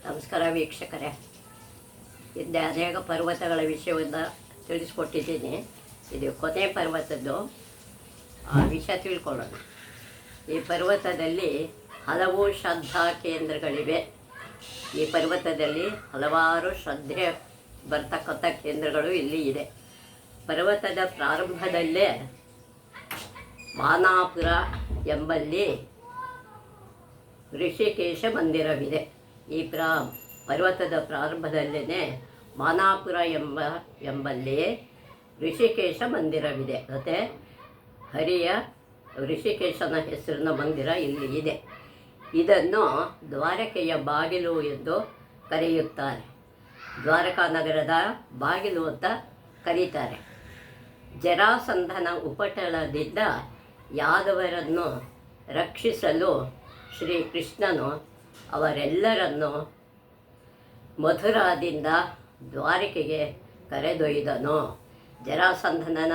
ನಮಸ್ಕಾರ ವೀಕ್ಷಕರೇ. ಹಿಂದೆ ಅನೇಕ ಪರ್ವತಗಳ ವಿಷಯವನ್ನು ತಿಳಿಸ್ಕೊಟ್ಟಿದ್ದೀನಿ. ಇದು ಕೊನೆ ಪರ್ವತದ್ದು ವಿಷಯ ತಿಳ್ಕೊಳ್ಳೋಣ. ಈ ಪರ್ವತದಲ್ಲಿ ಹಲವು ಶ್ರದ್ಧಾ ಕೇಂದ್ರಗಳಿವೆ. ಈ ಪರ್ವತದಲ್ಲಿ ಹಲವಾರು ಶ್ರದ್ಧೆ ಬರ್ತಕ್ಕಂಥ ಕೇಂದ್ರಗಳು ಇಲ್ಲಿ ಇದೆ. ಪರ್ವತದ ಪ್ರಾರಂಭದಲ್ಲೇ ಮಾನಾಪುರ ಎಂಬಲ್ಲಿ ಋಷಿಕೇಶ ಮಂದಿರವಿದೆ. ಈ ಪರ್ವತದ ಪ್ರಾರಂಭದಲ್ಲೇ ಮಾನಾಪುರ ಎಂಬಲ್ಲಿ ಋಷಿಕೇಶ ಮಂದಿರವಿದೆ. ಮತ್ತು ಹರಿಯ ಋಷಿಕೇಶನ ಹೆಸರಿನ ಮಂದಿರ ಇಲ್ಲಿ ಇದೆ. ಇದನ್ನು ದ್ವಾರಕೆಯ ಬಾಗಿಲು ಎಂದು ಕರೆಯುತ್ತಾರೆ. ದ್ವಾರಕಾ ನಗರದ ಬಾಗಿಲು ಅಂತ ಕರೀತಾರೆ. ಜರಾಸಂಧನ ಉಪಟಳದಿಂದ ಯಾದವರನ್ನು ರಕ್ಷಿಸಲು ಶ್ರೀಕೃಷ್ಣನು ಅವರೆಲ್ಲರನ್ನು ಮಥುರಾದಿಂದ ದ್ವಾರಕೆಗೆ ಕರೆದೊಯ್ದನು. ಜರಾಸಂಧನ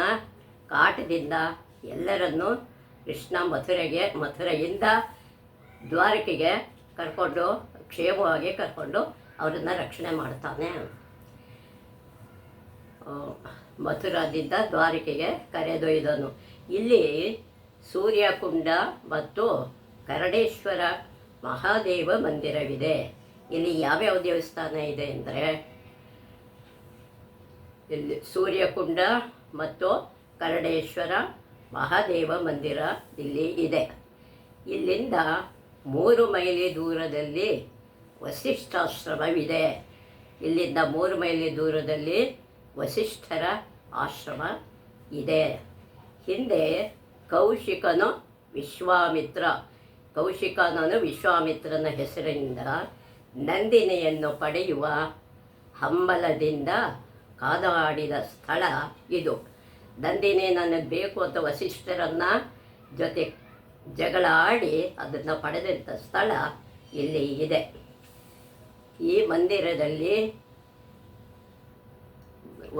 ಕಾಟದಿಂದ ಎಲ್ಲರನ್ನು ಕೃಷ್ಣ ಮಥುರೆಯಿಂದ ದ್ವಾರಕೆಗೆ ಕ್ಷೇಮವಾಗಿ ಕರ್ಕೊಂಡು ಅವರನ್ನು ರಕ್ಷಣೆ ಮಾಡ್ತಾನೆ. ಮಥುರಾದಿಂದ ದ್ವಾರಕೆಗೆ ಕರೆದೊಯ್ದನು. ಇಲ್ಲಿ ಸೂರ್ಯಕುಂಡ ಮತ್ತು ಕರಡೇಶ್ವರ ಮಹಾದೇವ ಮಂದಿರವಿದೆ. ಇಲ್ಲಿ ಯಾವ್ಯಾವ ದೇವಸ್ಥಾನ ಇದೆ ಅಂದರೆ, ಇಲ್ಲಿ ಸೂರ್ಯಕುಂಡ ಮತ್ತು ಕರಡೇಶ್ವರ ಮಹಾದೇವ ಮಂದಿರ ಇಲ್ಲಿ ಇದೆ. ಇಲ್ಲಿಂದ 3 ಮೈಲಿ ದೂರದಲ್ಲಿ ವಸಿಷ್ಠಾಶ್ರಮವಿದೆ. ಇಲ್ಲಿಂದ 3 ಮೈಲಿ ದೂರದಲ್ಲಿ ವಸಿಷ್ಠರ ಆಶ್ರಮ ಇದೆ. ಹಿಂದೆ ಕೌಶಿಕನು ವಿಶ್ವಾಮಿತ್ರನ ಹೆಸರಿನಿಂದ ನಂದಿನಿಯನ್ನು ಪಡೆಯುವ ಹಂಬಲದಿಂದ ಕಾದಾಡಿದ ಸ್ಥಳ ಇದು. ನಂದಿನಿ ನನಗೆ ಬೇಕು ಅಂತ ವಸಿಷ್ಠರನ್ನ ಜೊತೆ ಜಗಳ ಆಡಿ ಅದನ್ನು ಪಡೆದಂಥ ಸ್ಥಳ ಇಲ್ಲಿ ಇದೆ. ಈ ಮಂದಿರದಲ್ಲಿ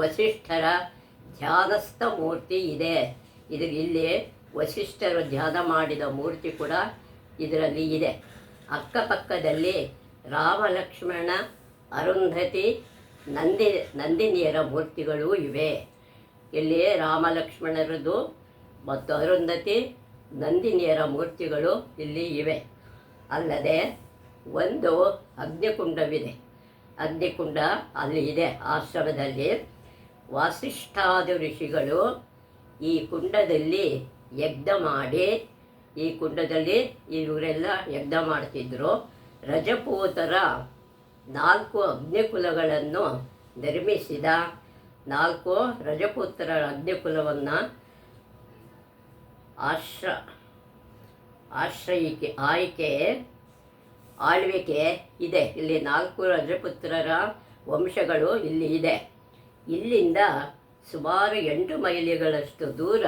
ವಸಿಷ್ಠರ ಧ್ಯಾನಸ್ಥ ಮೂರ್ತಿ ಇದೆ. ಇಲ್ಲಿ ವಸಿಷ್ಠರು ಧ್ಯಾನ ಮಾಡಿದ ಮೂರ್ತಿ ಕೂಡ ಇದರಲ್ಲಿ ಇದೆ. ಅಕ್ಕಪಕ್ಕದಲ್ಲಿ ರಾಮ ಲಕ್ಷ್ಮಣ ಅರುಂಧತಿ ನಂದಿನಿಯರ ಮೂರ್ತಿಗಳೂ ಇವೆ. ಇಲ್ಲಿ ರಾಮ ಲಕ್ಷ್ಮಣರದು ಮತ್ತು ಅರುಂಧತಿ ನಂದಿನಿಯರ ಮೂರ್ತಿಗಳು ಇಲ್ಲಿ ಇವೆ. ಅಲ್ಲದೆ ಒಂದು ಅಗ್ನಿಕುಂಡವಿದೆ. ಅಗ್ನಿಕುಂಡ ಅಲ್ಲಿ ಇದೆ. ಆಶ್ರಮದಲ್ಲಿ ವಾಸಿಷ್ಠಾದಿ ಋಷಿಗಳು ಈ ಕುಂಡದಲ್ಲಿ ಯಜ್ಞ ಮಾಡಿ, ಈ ಕುಂಡದಲ್ಲಿ ಇವರೆಲ್ಲ ಯಜ್ಞ ಮಾಡ್ತಿದ್ರು. ರಜಪೂತರ 4 ಅಗ್ನಿಕುಲಗಳನ್ನು ನಿರ್ಮಿಸಿದ 4 ರಜಪೂತರ ಅಗ್ನಿಕುಲವನ್ನು ಆಳ್ವಿಕೆ ಇದೆ. ಇಲ್ಲಿ 4 ರಜಪುತ್ರರ ವಂಶಗಳು ಇಲ್ಲಿ ಇದೆ. ಇಲ್ಲಿಂದ ಸುಮಾರು 8 ಮೈಲಿಗಳಷ್ಟು ದೂರ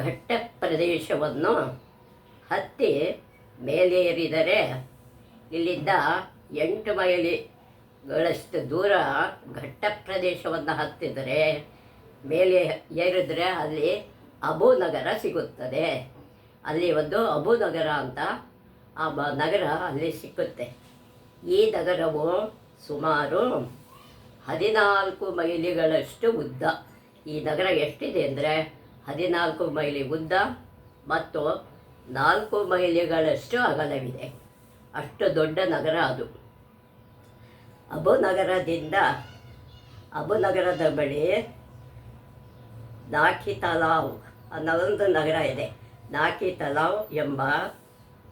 ಘಟ್ಟ ಪ್ರದೇಶವನ್ನು ಹತ್ತಿ ಮೇಲೇರಿದರೆ, ಇಲ್ಲಿಂದ 8 ಮೈಲಿಗಳಷ್ಟು ದೂರ ಘಟ್ಟ ಪ್ರದೇಶವನ್ನು ಹತ್ತಿದರೆ ಮೇಲೆ ಏರಿದ್ರೆ ಅಲ್ಲಿ ಅಬುನಗರ ಸಿಗುತ್ತದೆ. ಅಲ್ಲಿ ಒಂದು ಅಬುನಗರ ಅಂತ ನಗರ ಅಲ್ಲಿ ಸಿಕ್ಕುತ್ತೆ. ಈ ನಗರವು ಸುಮಾರು 14 ಮೈಲಿಗಳಷ್ಟು ಉದ್ದ. ಈ ನಗರ ಎಷ್ಟಿದೆ ಅಂದರೆ 14 ಮೈಲಿ ಉದ್ದ ಮತ್ತು 4 ಮೈಲಿಗಳಷ್ಟು ಅಗಲವಿದೆ. ಅಷ್ಟು ದೊಡ್ಡ ನಗರ ಅದು. ಅಬುನಗರದ ಬಳಿ ನಾಕಿ ತಲಾವ್ ಅನ್ನೋ ಒಂದು ನಗರ ಇದೆ. ನಾಕಿ ತಲಾವ್ ಎಂಬ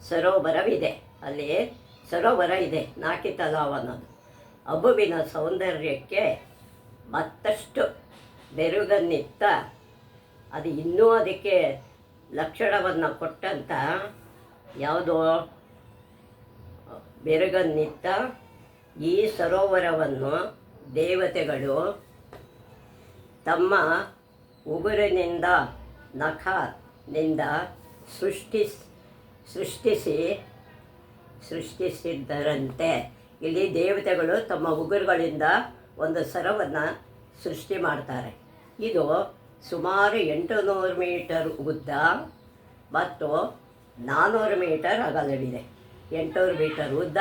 ಸರೋವರವಿದೆ. ಅಲ್ಲಿ ಸರೋವರ ಇದೆ, ನಾಕಿ ತಲಾವ್ ಅನ್ನೋದು. ಅಬುವಿನ ಸೌಂದರ್ಯಕ್ಕೆ ಮತ್ತಷ್ಟು ಬೆರುಗನ್ನಿತ್ತ, ಅದು ಇನ್ನೂ ಅದಕ್ಕೆ ಲಕ್ಷಣವನ್ನು ಕೊಟ್ಟಂಥ ಯಾವುದೋ ಬೆರುಗನ್ನಿತ್ತ ಈ ಸರೋವರವನ್ನು ದೇವತೆಗಳು ತಮ್ಮ ಉಗುರಿನಿಂದ ನಖನಿಂದ ಸೃಷ್ಟಿಸಿದ್ದರಂತೆ. ಇಲ್ಲಿ ದೇವತೆಗಳು ತಮ್ಮ ಉಗುರುಗಳಿಂದ ಒಂದು ಸರವನ್ನು ಸೃಷ್ಟಿ ಮಾಡ್ತಾರೆ. ಇದು ಸುಮಾರು 800 ಮೀಟರ್ ಉದ್ದ ಮತ್ತು 400 ಮೀಟರ್ ಅಗಲವಿದೆ. 800 ಮೀಟರ್ ಉದ್ದ,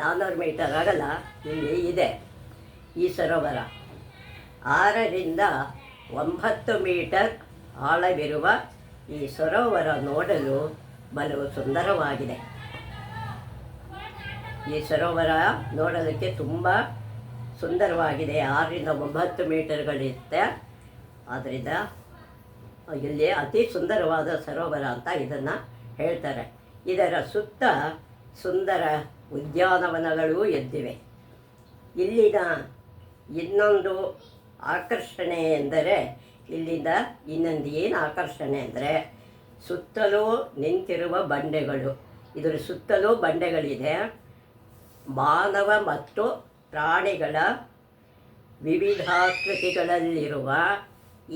400 ಮೀಟರ್ ಅಗಲ ಇಲ್ಲಿ ಇದೆ ಈ ಸರೋವರ. 6ರಿಂದ 9 ಮೀಟರ್ ಆಳವಿರುವ ಈ ಸರೋವರ ನೋಡಲು ಬಲು ಸುಂದರವಾಗಿದೆ. ಈ ಸರೋವರ ನೋಡೋದಕ್ಕೆ ತುಂಬ ಸುಂದರವಾಗಿದೆ. 6ರಿಂದ 9 ಮೀಟರ್ಗಳಿರುತ್ತೆ. ಆದ್ದರಿಂದ ಇಲ್ಲಿ ಅತಿ ಸುಂದರವಾದ ಸರೋವರ ಅಂತ ಇದನ್ನು ಹೇಳ್ತಾರೆ. ಇದರ ಸುತ್ತ ಸುಂದರ ಉದ್ಯಾನವನಗಳೂ ಎದ್ದಿವೆ. ಇಲ್ಲಿನ ಇನ್ನೊಂದು ಆಕರ್ಷಣೆ ಎಂದರೆ, ಇಲ್ಲಿಂದ ಇನ್ನೊಂದು ಏನು ಆಕರ್ಷಣೆ ಅಂದರೆ ಸುತ್ತಲೂ ನಿಂತಿರುವ ಬಂಡೆಗಳು. ಇದರ ಸುತ್ತಲೂ ಬಂಡೆಗಳಿದೆ. ಮಾನವ ಮತ್ತು ಪ್ರಾಣಿಗಳ ವಿವಿಧಾಕೃತಿಗಳಲ್ಲಿರುವ,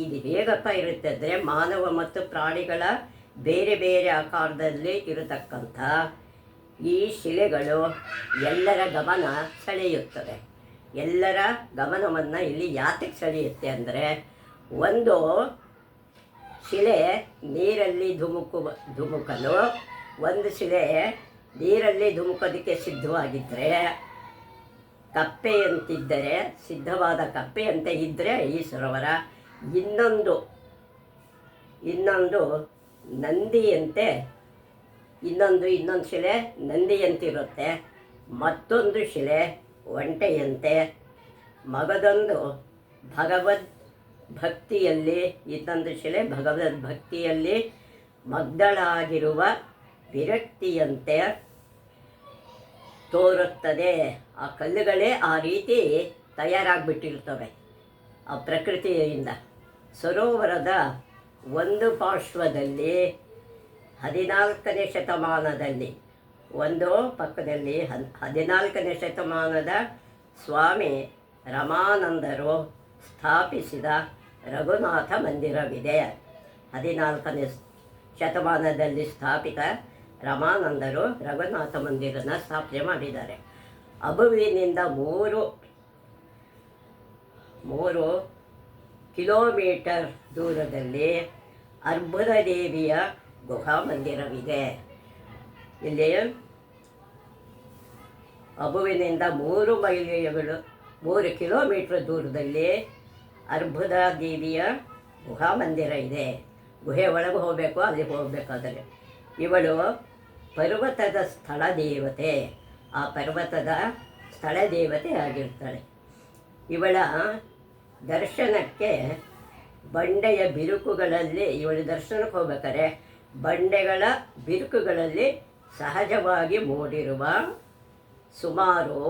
ಇದು ಹೇಗಪ್ಪ ಇರುತ್ತೆ ಅಂದರೆ ಮಾನವ ಮತ್ತು ಪ್ರಾಣಿಗಳ ಬೇರೆ ಬೇರೆ ಆಕಾರದಲ್ಲಿ ಇರತಕ್ಕಂಥ ಈ ಶಿಲೆಗಳು ಎಲ್ಲರ ಗಮನ ಸೆಳೆಯುತ್ತದೆ. ಎಲ್ಲರ ಗಮನವನ್ನು ಇಲ್ಲಿ ಯಾತಕ್ಕೆ ಸೆಳೆಯುತ್ತೆ ಅಂದರೆ, ಒಂದು ಶಿಲೆ ನೀರಲ್ಲಿ ಧುಮುಕಲು, ಒಂದು ಶಿಲೆ ನೀರಲ್ಲಿ ಧುಮುಕೋದಕ್ಕೆ ಸಿದ್ಧವಾಗಿದ್ದರೆ, ಕಪ್ಪೆಯಂತಿದ್ದರೆ, ಸಿದ್ಧವಾದ ಕಪ್ಪೆಯಂತೆ ಇದ್ದರೆ ಈ ಸರೋವರ, ಇನ್ನೊಂದು ನಂದಿಯಂತೆ, ಇನ್ನೊಂದು ಶಿಲೆ ನಂದಿಯಂತಿರುತ್ತೆ, ಮತ್ತೊಂದು ಶಿಲೆ ಒಂಟೆಯಂತೆ, ಮಗದೊಂದು ಭಗವದ್ ಭಕ್ತಿಯಲ್ಲಿ, ಇನ್ನೊಂದು ಶಿಲೆ ಭಗವದ್ ಭಕ್ತಿಯಲ್ಲಿ ಮಗ್ದಳಾಗಿರುವ ವಿರಕ್ತಿಯಂತೆ ತೋರುತ್ತದೆ. ಆ ಕಲ್ಲುಗಳೇ ಆ ರೀತಿ ತಯಾರಾಗಿಬಿಟ್ಟಿರ್ತವೆ ಆ ಪ್ರಕೃತಿಯಿಂದ. ಸರೋವರದ ಒಂದು ಪಾರ್ಶ್ವದಲ್ಲಿ 14ನೇ ಶತಮಾನದಲ್ಲಿ, ಒಂದು ಪಕ್ಕದಲ್ಲಿ 14ನೇ ಶತಮಾನದ ಸ್ವಾಮಿ ರಮಾನಂದರು ಸ್ಥಾಪಿಸಿದ ರಘುನಾಥ ಮಂದಿರವಿದೆ. 14ನೇ ಶತಮಾನದಲ್ಲಿ ಸ್ಥಾಪಿತ ರಮಾನಂದರು ರಘುನಾಥ ಮಂದಿರನ ಸ್ಥಾಪನೆ ಮಾಡಿದ್ದಾರೆ. ಅಬುವಿನಿಂದ 3 ಕಿಲೋಮೀಟರ್ ದೂರದಲ್ಲಿ ಅರ್ಬುದ ದೇವಿಯ ಗುಹಾ ಮಂದಿರವಿದೆ. ಇಲ್ಲಿ ಅಬುವಿನಿಂದ 3 ಕಿಲೋಮೀಟರ್ ದೂರದಲ್ಲಿ ಅರ್ಬುದ ದೇವಿಯ ಗುಹಾ ಮಂದಿರ ಇದೆ. ಗುಹೆ ಒಳಗೆ ಹೋಗಬೇಕು, ಅಲ್ಲಿ ಹೋಗಬೇಕಾದರೆ ಇವಳು ಪರ್ವತದ ಸ್ಥಳ ದೇವತೆ. ಆ ಪರ್ವತದ ಸ್ಥಳ ದೇವತೆ ಆಗಿರ್ತಾಳೆ. ಇವಳ ದರ್ಶನಕ್ಕೆ ಬಂಡೆಯ ಬಿರುಕುಗಳಲ್ಲಿ, ಇವಳು ದರ್ಶನಕ್ಕೆ ಹೋಗ್ಬೇಕಾದ್ರೆ ಬಂಡೆಗಳ ಬಿರುಕುಗಳಲ್ಲಿ ಸಹಜವಾಗಿ ಮೂಡಿರುವ ಸುಮಾರು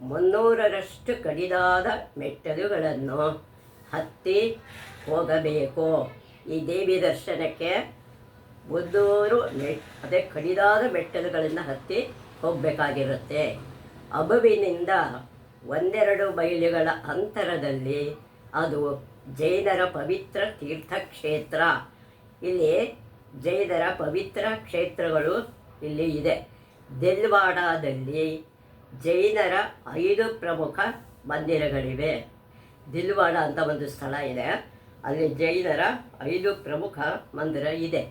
300ರಷ್ಟು ಕಡಿದಾದ ಮೆಟ್ಟಲುಗಳನ್ನು ಹತ್ತಿ ಹೋಗಬೇಕು. ಈ ದೇವಿ ದರ್ಶನಕ್ಕೆ 300 ಕಡಿದಾದ ಮೆಟ್ಟಲುಗಳನ್ನು ಹತ್ತಿ ಹೋಗಬೇಕಾಗಿರುತ್ತೆ. ಅಬುವಿನಿಂದ 1-2 ಮೈಲಿಗಳ ಅಂತರದಲ್ಲಿ ಅದು ಜೈನರ ಪವಿತ್ರ ತೀರ್ಥಕ್ಷೇತ್ರ. ಇಲ್ಲಿ ಜೈನರ ಪವಿತ್ರ ಕ್ಷೇತ್ರಗಳು ಇಲ್ಲಿ ಇದೆ. ದಿಲ್ವಾಡಾದಲ್ಲಿ ಜೈನರ 5 ಪ್ರಮುಖ ಮಂದಿರಗಳಿವೆ. ದಿಲ್ವಾಡ ಅಂತ ಒಂದು ಸ್ಥಳ ಇದೆ, ಅಲ್ಲಿ ಜೈನರ 5 ಪ್ರಮುಖ ಮಂದಿರ ಇದೆ.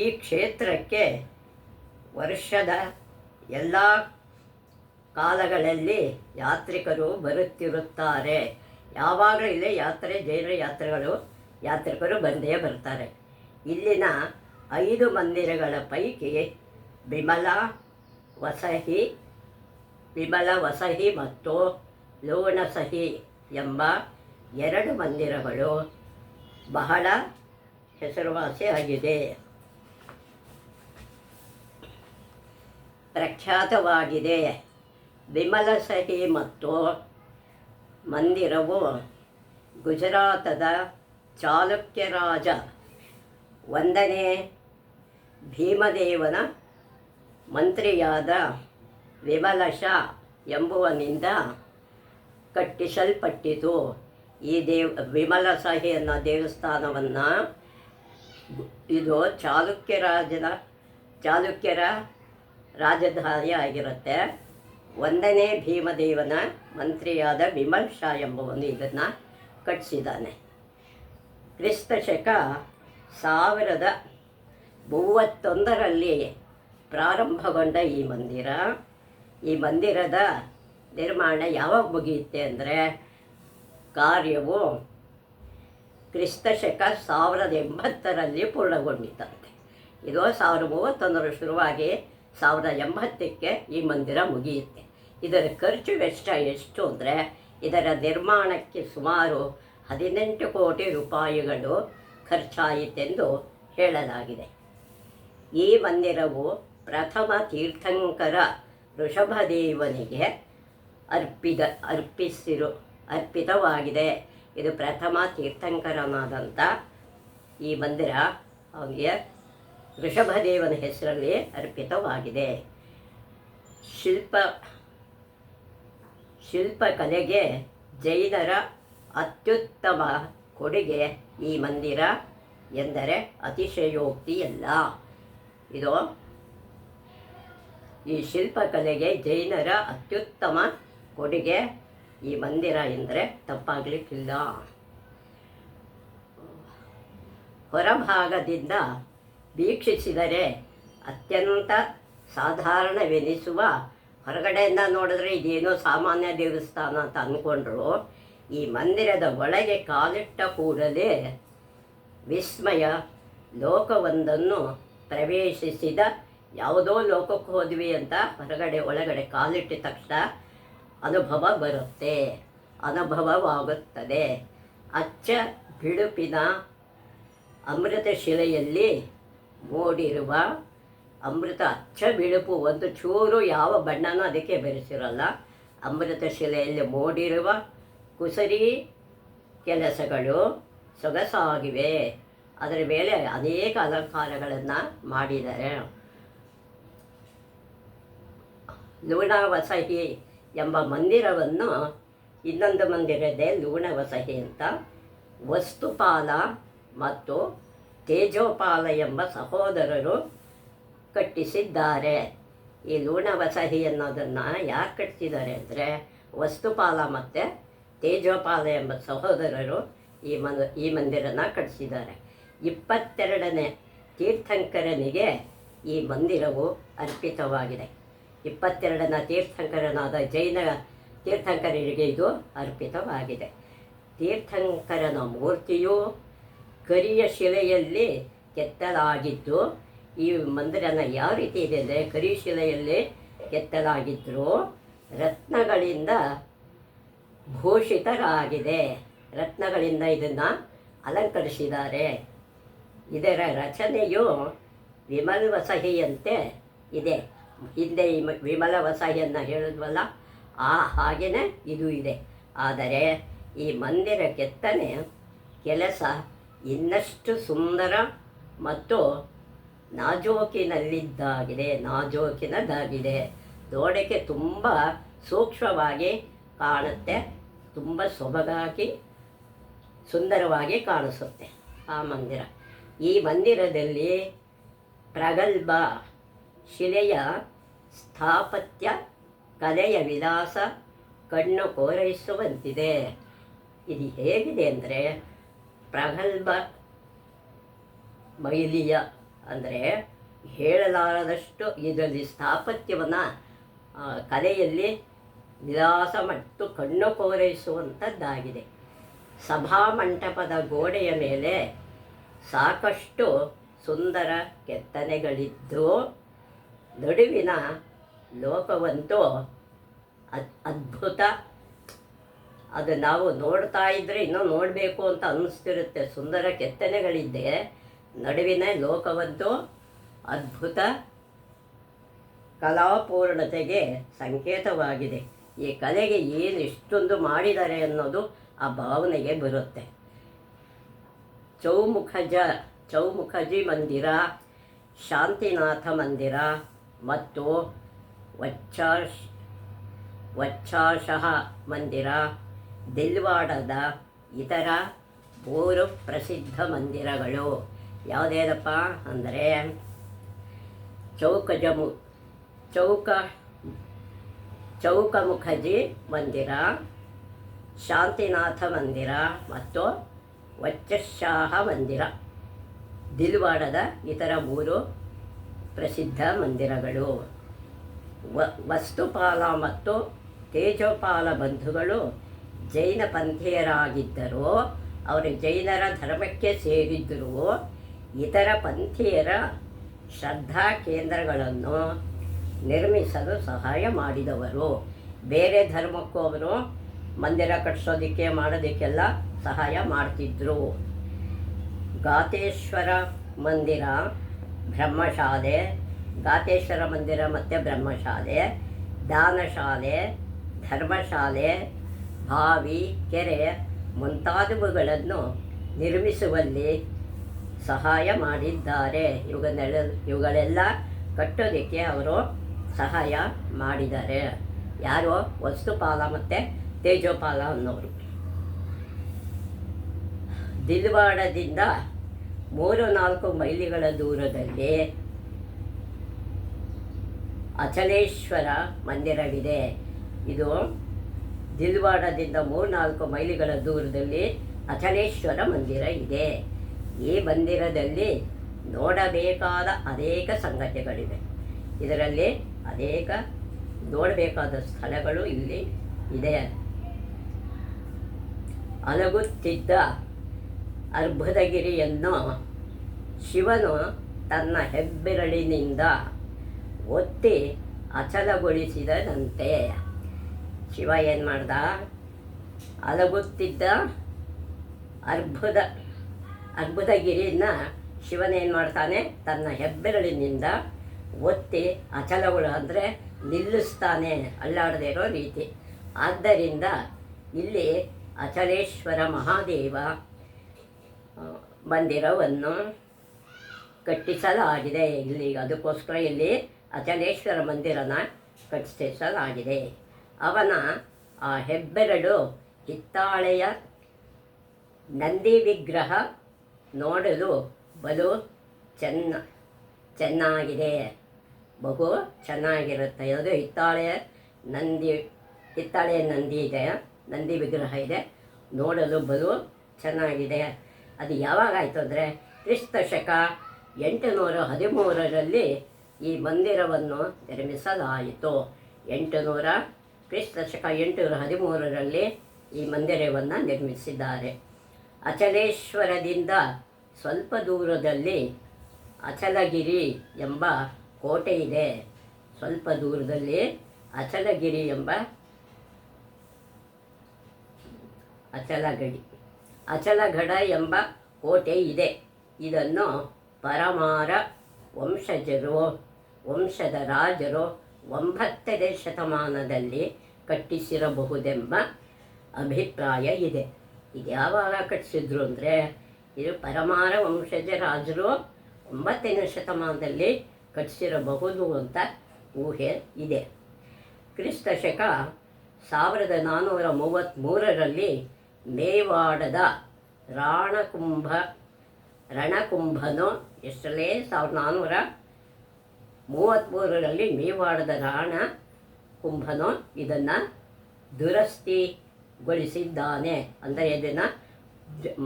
ಈ ಕ್ಷೇತ್ರಕ್ಕೆ ವರ್ಷದ ಎಲ್ಲ ಕಾಲಗಳಲ್ಲಿ ಯಾತ್ರಿಕರು ಬರುತ್ತಿರುತ್ತಾರೆ. ಯಾವಾಗಲೂ ಇಲ್ಲೇ ಜೈನ ಯಾತ್ರಿಕರು ಬಂದೇ ಬರ್ತಾರೆ. ಇಲ್ಲಿನ 5 ಮಂದಿರಗಳ ಪೈಕಿ ವಿಮಲ ವಸಹಿ ಮತ್ತು ಲೋಣಸಹಿ ಎಂಬ 2 ಮಂದಿರಗಳು ಬಹಳ ಹೆಸರುವಾಸಿಯಾಗಿದೆ, ಪ್ರಖ್ಯಾತವಾಗಿದೆ. ವಿಮಲಸಹಿ ಮತ್ತು ಮಂದಿರವು ಗುಜರಾತದ ಚಾಲುಕ್ಯ ರಾಜ 1ನೇ ಭೀಮದೇವನ ಮಂತ್ರಿಯಾದ ವಿಮಲ ಎಂಬುವನಿಂದ ಕಟ್ಟಿಸಲ್ಪಟ್ಟಿತು. ಈ ವಿಮಲಸಹಿ ಅನ್ನೋ ದೇವಸ್ಥಾನವನ್ನು, ಇದು ಚಾಲುಕ್ಯರ ರಾಜಧಾನಿ ಆಗಿರುತ್ತೆ. 1ನೇ ಭೀಮದೇವನ ಮಂತ್ರಿಯಾದ ವಿಮಲ್ ಎಂಬುವನು ಇದನ್ನು ಕಟ್ಟಿಸಿದ್ದಾನೆ. ಕ್ರಿಸ್ತ ಶಕ 1031ರಲ್ಲಿ ಪ್ರಾರಂಭಗೊಂಡ ಈ ಮಂದಿರ ಈ ಮಂದಿರದ ನಿರ್ಮಾಣ ಯಾವಾಗ ಮುಗಿಯುತ್ತೆ ಅಂದರೆ ಕಾರ್ಯವು ಕ್ರಿಸ್ತಶಕ 1080ರಲ್ಲಿ ಪೂರ್ಣಗೊಂಡಿತಂತೆ. ಇದು 1031 ಶುರುವಾಗಿ 1080ಕ್ಕೆ ಈ ಮಂದಿರ ಮುಗಿಯುತ್ತೆ. ಇದರ ಖರ್ಚು ವೆಚ್ಚ ಎಷ್ಟು ಅಂದರೆ ಇದರ ನಿರ್ಮಾಣಕ್ಕೆ ಸುಮಾರು 18 ಕೋಟಿ ರೂಪಾಯಿಗಳು ಖರ್ಚಾಯಿತೆಂದು ಹೇಳಲಾಗಿದೆ. ಈ ಮಂದಿರವು ಪ್ರಥಮ ತೀರ್ಥಂಕರ ಋಷಭದೇವನಿಗೆ ಅರ್ಪಿತವಾಗಿದೆ. ಇದು ಪ್ರಥಮ ತೀರ್ಥಂಕರನಾದಂಥ ಈ ಮಂದಿರ ಅವನಿಗೆ ಋಷಭದೇವನ ಹೆಸರಲ್ಲಿ ಅರ್ಪಿತವಾಗಿದೆ. ಶಿಲ್ಪಕಲೆಗೆ ಜೈನರ ಅತ್ಯುತ್ತಮ ಕೊಡುಗೆ ಈ ಮಂದಿರ ಎಂದರೆ ಅತಿಶಯೋಕ್ತಿಯಲ್ಲ. ಇದು ಈ ಶಿಲ್ಪಕಲೆಗೆ ಜೈನರ ಅತ್ಯುತ್ತಮ ಕೊಡುಗೆ ಈ ಮಂದಿರ ಎಂದರೆ ತಪ್ಪಾಗಲಿಕ್ಕಿಲ್ಲ. ಹೊರಭಾಗದಿಂದ ವೀಕ್ಷಿಸಿದರೆ ಅತ್ಯಂತ ಸಾಧಾರಣವೆನಿಸುವ, ಹೊರಗಡೆಯಿಂದ ನೋಡಿದ್ರೆ ಇದೇನೋ ಸಾಮಾನ್ಯ ದೇವಸ್ಥಾನ ಅಂತ ಅಂದ್ಕೊಂಡ್ರು, ಈ ಮಂದಿರದ ಒಳಗೆ ಕಾಲಿಟ್ಟ ಕೂಡಲೇ ವಿಸ್ಮಯ ಲೋಕವೊಂದನ್ನು ಪ್ರವೇಶಿಸಿದ ಯಾವುದೋ ಲೋಕಕ್ಕೆ ಹೋದ್ವಿ ಅಂತ ಒಳಗಡೆ ಕಾಲಿಟ್ಟಿದ ತಕ್ಷಣ ಅನುಭವವಾಗುತ್ತದೆ. ಅಚ್ಚ ಬಿಳುಪಿನ ಅಮೃತ ಶಿಲೆಯಲ್ಲಿ ಮೂಡಿರುವ ಅಚ್ಚ ಬಿಳುಪು, ಒಂದು ಚೂರು ಯಾವ ಬಣ್ಣನೂ ಅದಕ್ಕೆ ಬೆರೆಸಿರಲ್ಲ. ಅಮೃತ ಶಿಲೆಯಲ್ಲಿ ಮೂಡಿರುವ ಕುಸರಿ ಕೆಲಸಗಳು ಸೊಗಸಾಗಿವೆ. ಅದರ ಮೇಲೆ ಅನೇಕ ಅಲಂಕಾರಗಳನ್ನು ಮಾಡಿದ್ದಾರೆ. ಲೂಣವಸಹಿ ಎಂಬ ಮಂದಿರವನ್ನು, ಇನ್ನೊಂದು ಮಂದಿರ ಇದೆ ಲೂಣವಸಹಿ ಅಂತ, ವಸ್ತುಪಾಲ ಮತ್ತು ತೇಜೋಪಾಲ ಎಂಬ ಸಹೋದರರು ಕಟ್ಟಿಸಿದ್ದಾರೆ. ಈ ಲೂಣವಸಹಿ ಅನ್ನೋದನ್ನು ಯಾರು ಕಟ್ಟಿಸಿದ್ದಾರೆ ಅಂದರೆ ವಸ್ತುಪಾಲ ಮತ್ತು ತೇಜೋಪಾಲ ಎಂಬ ಸಹೋದರರು ಈ ಮಂದಿರನ ಕಟ್ಟಿಸಿದ್ದಾರೆ. 22ನೇ ತೀರ್ಥಂಕರನಿಗೆ ಈ ಮಂದಿರವು ಅರ್ಪಿತವಾಗಿದೆ. 22ನೇ ತೀರ್ಥಂಕರನಾದ ಜೈನ ತೀರ್ಥಂಕರನಿಗೆ ಇದು ಅರ್ಪಿತವಾಗಿದೆ. ತೀರ್ಥಂಕರನ ಮೂರ್ತಿಯು ಕರಿಯ ಶಿಲೆಯಲ್ಲಿ ಕೆತ್ತಲಾಗಿದ್ದು, ಈ ಮಂದಿರನ ಯಾವ ರೀತಿ ಇದೆ ಅಂದರೆ ಕರಿ ಶಿಲೆಯಲ್ಲಿ ಕೆತ್ತಲಾಗಿದ್ದರೂ ರತ್ನಗಳಿಂದ ಭೂಷಿತರಾಗಿದೆ. ರತ್ನಗಳಿಂದ ಇದನ್ನು ಅಲಂಕರಿಸಿದ್ದಾರೆ. ಇದರ ರಚನೆಯು ವಿಮಲವಸಹಿಯಂತೆ ಇದೆ. ಹಿಂದೆ ಈ ವಿಮಲವಸಹಿಯನ್ನು ಹೇಳಿದ್ವಲ್ಲ, ಹಾಗೆಯೇ ಇದು ಇದೆ. ಆದರೆ ಈ ಮಂದಿರ ಕೆತ್ತನೆ ಕೆಲಸ ಇನ್ನಷ್ಟು ಸುಂದರ ಮತ್ತು ನಾಜೂಕಿನದಾಗಿದೆ. ನೋಡೋಕ್ಕೆ ತುಂಬ ಸೂಕ್ಷ್ಮವಾಗಿ ಕಾಣುತ್ತೆ, ತುಂಬ ಸೊಬಗಾಗಿ ಸುಂದರವಾಗಿ ಕಾಣಿಸುತ್ತೆ ಆ ಮಂದಿರ. ಈ ಮಂದಿರದಲ್ಲಿ ಪ್ರಗಲ್ಭ ಶಿಲೆಯ ಸ್ಥಾಪತ್ಯ ಕಲೆಯ ವಿಲಾಸ ಕಣ್ಣು ಕೋರೈಸುವಂತಿದೆ. ಇದು ಹೇಗಿದೆ ಅಂದರೆ ಪ್ರಗಲ್ಭ ಮೈಲಿಯ ಅಂದರೆ ಹೇಳಲಾರದಷ್ಟು ಇದರಲ್ಲಿ ಸ್ಥಾಪತ್ಯವನ್ನು ಕಲೆಯಲ್ಲಿ ವಿಲಾಸ ಮತ್ತು ಕಣ್ಣು ಕೋರೈಸುವಂಥದ್ದಾಗಿದೆ. ಸಭಾಮಂಟಪದ ಗೋಡೆಯ ಮೇಲೆ ಸಾಕಷ್ಟು ಸುಂದರ ಕೆತ್ತನೆಗಳಿದ್ದು ನಡುವಿನ ಲೋಕವಂತೂ ಅದ್ಭುತ. ಅದು ನಾವು ನೋಡ್ತಾ ಇದ್ದರೆ ಇನ್ನೂ ನೋಡಬೇಕು ಅಂತ ಅನ್ನಿಸ್ತಿರುತ್ತೆ. ಸುಂದರ ಕೆತ್ತನೆಗಳಿದ್ದೆ, ನಡುವಿನ ಲೋಕವಂತೂ ಅದ್ಭುತ ಕಲಾಪೂರ್ಣತೆಗೆ ಸಂಕೇತವಾಗಿದೆ. ಈ ಕಲೆಗೆ ಏನು ಇಷ್ಟೊಂದು ಮಾಡಿದ್ದಾರೆ ಅನ್ನೋದು ಆ ಭಾವನೆಗೆ ಬರುತ್ತೆ. ಚೌಮುಖಜಿ ಮಂದಿರ, ಶಾಂತಿನಾಥ ಮಂದಿರ ಮತ್ತು ವಚ್ಚಾಶಃ ಮಂದಿರ ದಿಲ್ವಾಡದ ಇತರ 3 ಪ್ರಸಿದ್ಧ ಮಂದಿರಗಳು ಯಾವುದೇನಪ್ಪ ಅಂದರೆ ಚೌಕಮುಖಜಿ ಮಂದಿರ, ಶಾಂತಿನಾಥ ಮಂದಿರ ಮತ್ತು ವಚ್ಚಶಾಹ ಮಂದಿರ. ದಿಲ್ವಾಡದ ಇತರ 3 ಪ್ರಸಿದ್ಧ ಮಂದಿರಗಳು. ವಸ್ತುಪಾಲ ಮತ್ತು ತೇಜೋಪಾಲ ಬಂಧುಗಳು ಜೈನ ಪಂಥೀಯರಾಗಿದ್ದರೂ ಅವರು ಜೈನರ ಧರ್ಮಕ್ಕೆ ಸೇರಿದ್ದರೂ ಇತರ ಪಂಥೀಯರ ಶ್ರದ್ಧಾ ಕೇಂದ್ರಗಳನ್ನು ನಿರ್ಮಿಸಲು ಸಹಾಯ ಮಾಡಿದವರು. ಬೇರೆ ಧರ್ಮಕ್ಕೂ ಅವರು ಮಂದಿರ ಕಟ್ಟಿಸೋದಕ್ಕೆ ಮಾಡೋದಕ್ಕೆಲ್ಲ ಸಹಾಯ ಮಾಡ್ತಿದ್ರು. ಗಾತೇಶ್ವರ ಮಂದಿರ, ಬ್ರಹ್ಮಶಾಲೆ, ಗಾತೇಶ್ವರ ಮಂದಿರ ಮತ್ತು ಬ್ರಹ್ಮಶಾಲೆ, ದಾನಶಾಲೆ, ಧರ್ಮಶಾಲೆ, ಬಾವಿ, ಕೆರೆ ಮುಂತಾದವುಗಳನ್ನು ನಿರ್ಮಿಸುವಲ್ಲಿ ಸಹಾಯ ಮಾಡಿದ್ದಾರೆ. ಇವುಗಳೆಲ್ಲ ಕಟ್ಟೋದಕ್ಕೆ ಅವರು ಸಹಾಯ ಮಾಡಿದ್ದಾರೆ. ಯಾರೋ ವಸ್ತುಪಾಲ ಮತ್ತು ತೇಜೋಪಾಲ ಅನ್ನೋರು. ದಿಲ್ವಾಡದಿಂದ 3-4 ಮೈಲಿಗಳ ದೂರದಲ್ಲಿ ಅಚಲೇಶ್ವರ ಮಂದಿರವಿದೆ. ಇದು ದಿಲ್ವಾಡದಿಂದ 3-4 ಮೈಲಿಗಳ ದೂರದಲ್ಲಿ ಅಚಲೇಶ್ವರ ಮಂದಿರ ಇದೆ. ಈ ಮಂದಿರದಲ್ಲಿ ನೋಡಬೇಕಾದ ಅನೇಕ ಸಂಗತಿಗಳಿವೆ. ಇದರಲ್ಲಿ ಅನೇಕ ನೋಡಬೇಕಾದ ಸ್ಥಳಗಳು ಇಲ್ಲಿ ಇದೆ. ಅಲಗುತ್ತಿದ್ದ ಅರ್ಬುದಗಿರಿಯನ್ನು ಶಿವನು ತನ್ನ ಹೆಬ್ಬೆರಳಿನಿಂದ ಒತ್ತಿ ಅಚಲಗೊಳಿಸಿದಂತೆ. ಶಿವ ಏನು ಮಾಡ್ದ? ಅಲಗುತ್ತಿದ್ದ ಅರ್ಬುದಗಿರಿನ ಶಿವನೇನು ಮಾಡ್ತಾನೆ? ತನ್ನ ಹೆಬ್ಬೆರಳಿನಿಂದ ಒತ್ತಿ ಅಚಲಗಳು ಅಂದರೆ ನಿಲ್ಲಿಸ್ತಾನೆ, ಅಲ್ಲಾಡದೇ ಇರೋ ರೀತಿ. ಆದ್ದರಿಂದ ಇಲ್ಲಿ ಅಚಲೇಶ್ವರ ಮಹಾದೇವ ಮಂದಿರವನ್ನು ಕಟ್ಟಿಸಲಾಗಿದೆ. ಇಲ್ಲಿ ಅದಕ್ಕೋಸ್ಕರ ಇಲ್ಲಿ ಅಚಲೇಶ್ವರ ಮಂದಿರನ ಕಟ್ಟಿಸಲಾಗಿದೆ. ಅವನ ಆ ಹೆಬ್ಬೆರಳು ಹಿತ್ತಾಳೆಯ ನಂದಿ ವಿಗ್ರಹ ನೋಡಲು ಬಲು ಚೆನ್ನಾಗಿದೆ, ಬಹು ಚೆನ್ನಾಗಿರುತ್ತೆ. ಅದು ಹಿತ್ತಾಳೆಯ ನಂದಿ ಇದೆ, ನಂದಿ ವಿಗ್ರಹ ಇದೆ, ನೋಡಲು ಬಲು ಚೆನ್ನಾಗಿದೆ. ಅದು ಯಾವಾಗಾಯಿತು ಅಂದರೆ ಕ್ರಿಸ್ತ ಶಕ 813ರಲ್ಲಿ ಈ ಮಂದಿರವನ್ನು ನಿರ್ಮಿಸಲಾಯಿತು. ಕ್ರಿಸ್ತ ಶಕ 813ರಲ್ಲಿ ಈ ಮಂದಿರವನ್ನು ನಿರ್ಮಿಸಿದ್ದಾರೆ. ಅಚಲೇಶ್ವರದಿಂದ ಸ್ವಲ್ಪ ದೂರದಲ್ಲಿ ಅಚಲಗಿರಿ ಎಂಬ ಕೋಟೆ ಇದೆ. ಸ್ವಲ್ಪ ದೂರದಲ್ಲಿ ಅಚಲಗಿರಿ ಎಂಬ ಅಚಲಗಢ ಎಂಬ ಕೋಟೆ ಇದೆ. ಇದನ್ನು ಪರಮಾರ ವಂಶದ ರಾಜರು 9ನೇ ಶತಮಾನದಲ್ಲಿ ಕಟ್ಟಿಸಿರಬಹುದೆಂಬ ಅಭಿಪ್ರಾಯ ಇದೆ. ಇದು ಯಾವಾಗ ಕಟ್ಟಿಸಿದ್ರು ಅಂದರೆ ಇದು ಪರಮಾರ ವಂಶಜ ರಾಜರು 9ನೇ ಶತಮಾನದಲ್ಲಿ ಕಟ್ಟಿಸಿರಬಹುದು ಅಂತ ಊಹೆ ಇದೆ. ಕ್ರಿಸ್ತ ಶಕ 1433ರಲ್ಲಿ ಮೇವಾಡದ ರಣಕುಂಭನು 1433ರಲ್ಲಿ ಮೇವಾಡದ ರಣಕುಂಭನು ಇದನ್ನು ದುರಸ್ತಿಗೊಳಿಸಿದ್ದಾನೆ. ಅಂದರೆ ಇದನ್ನು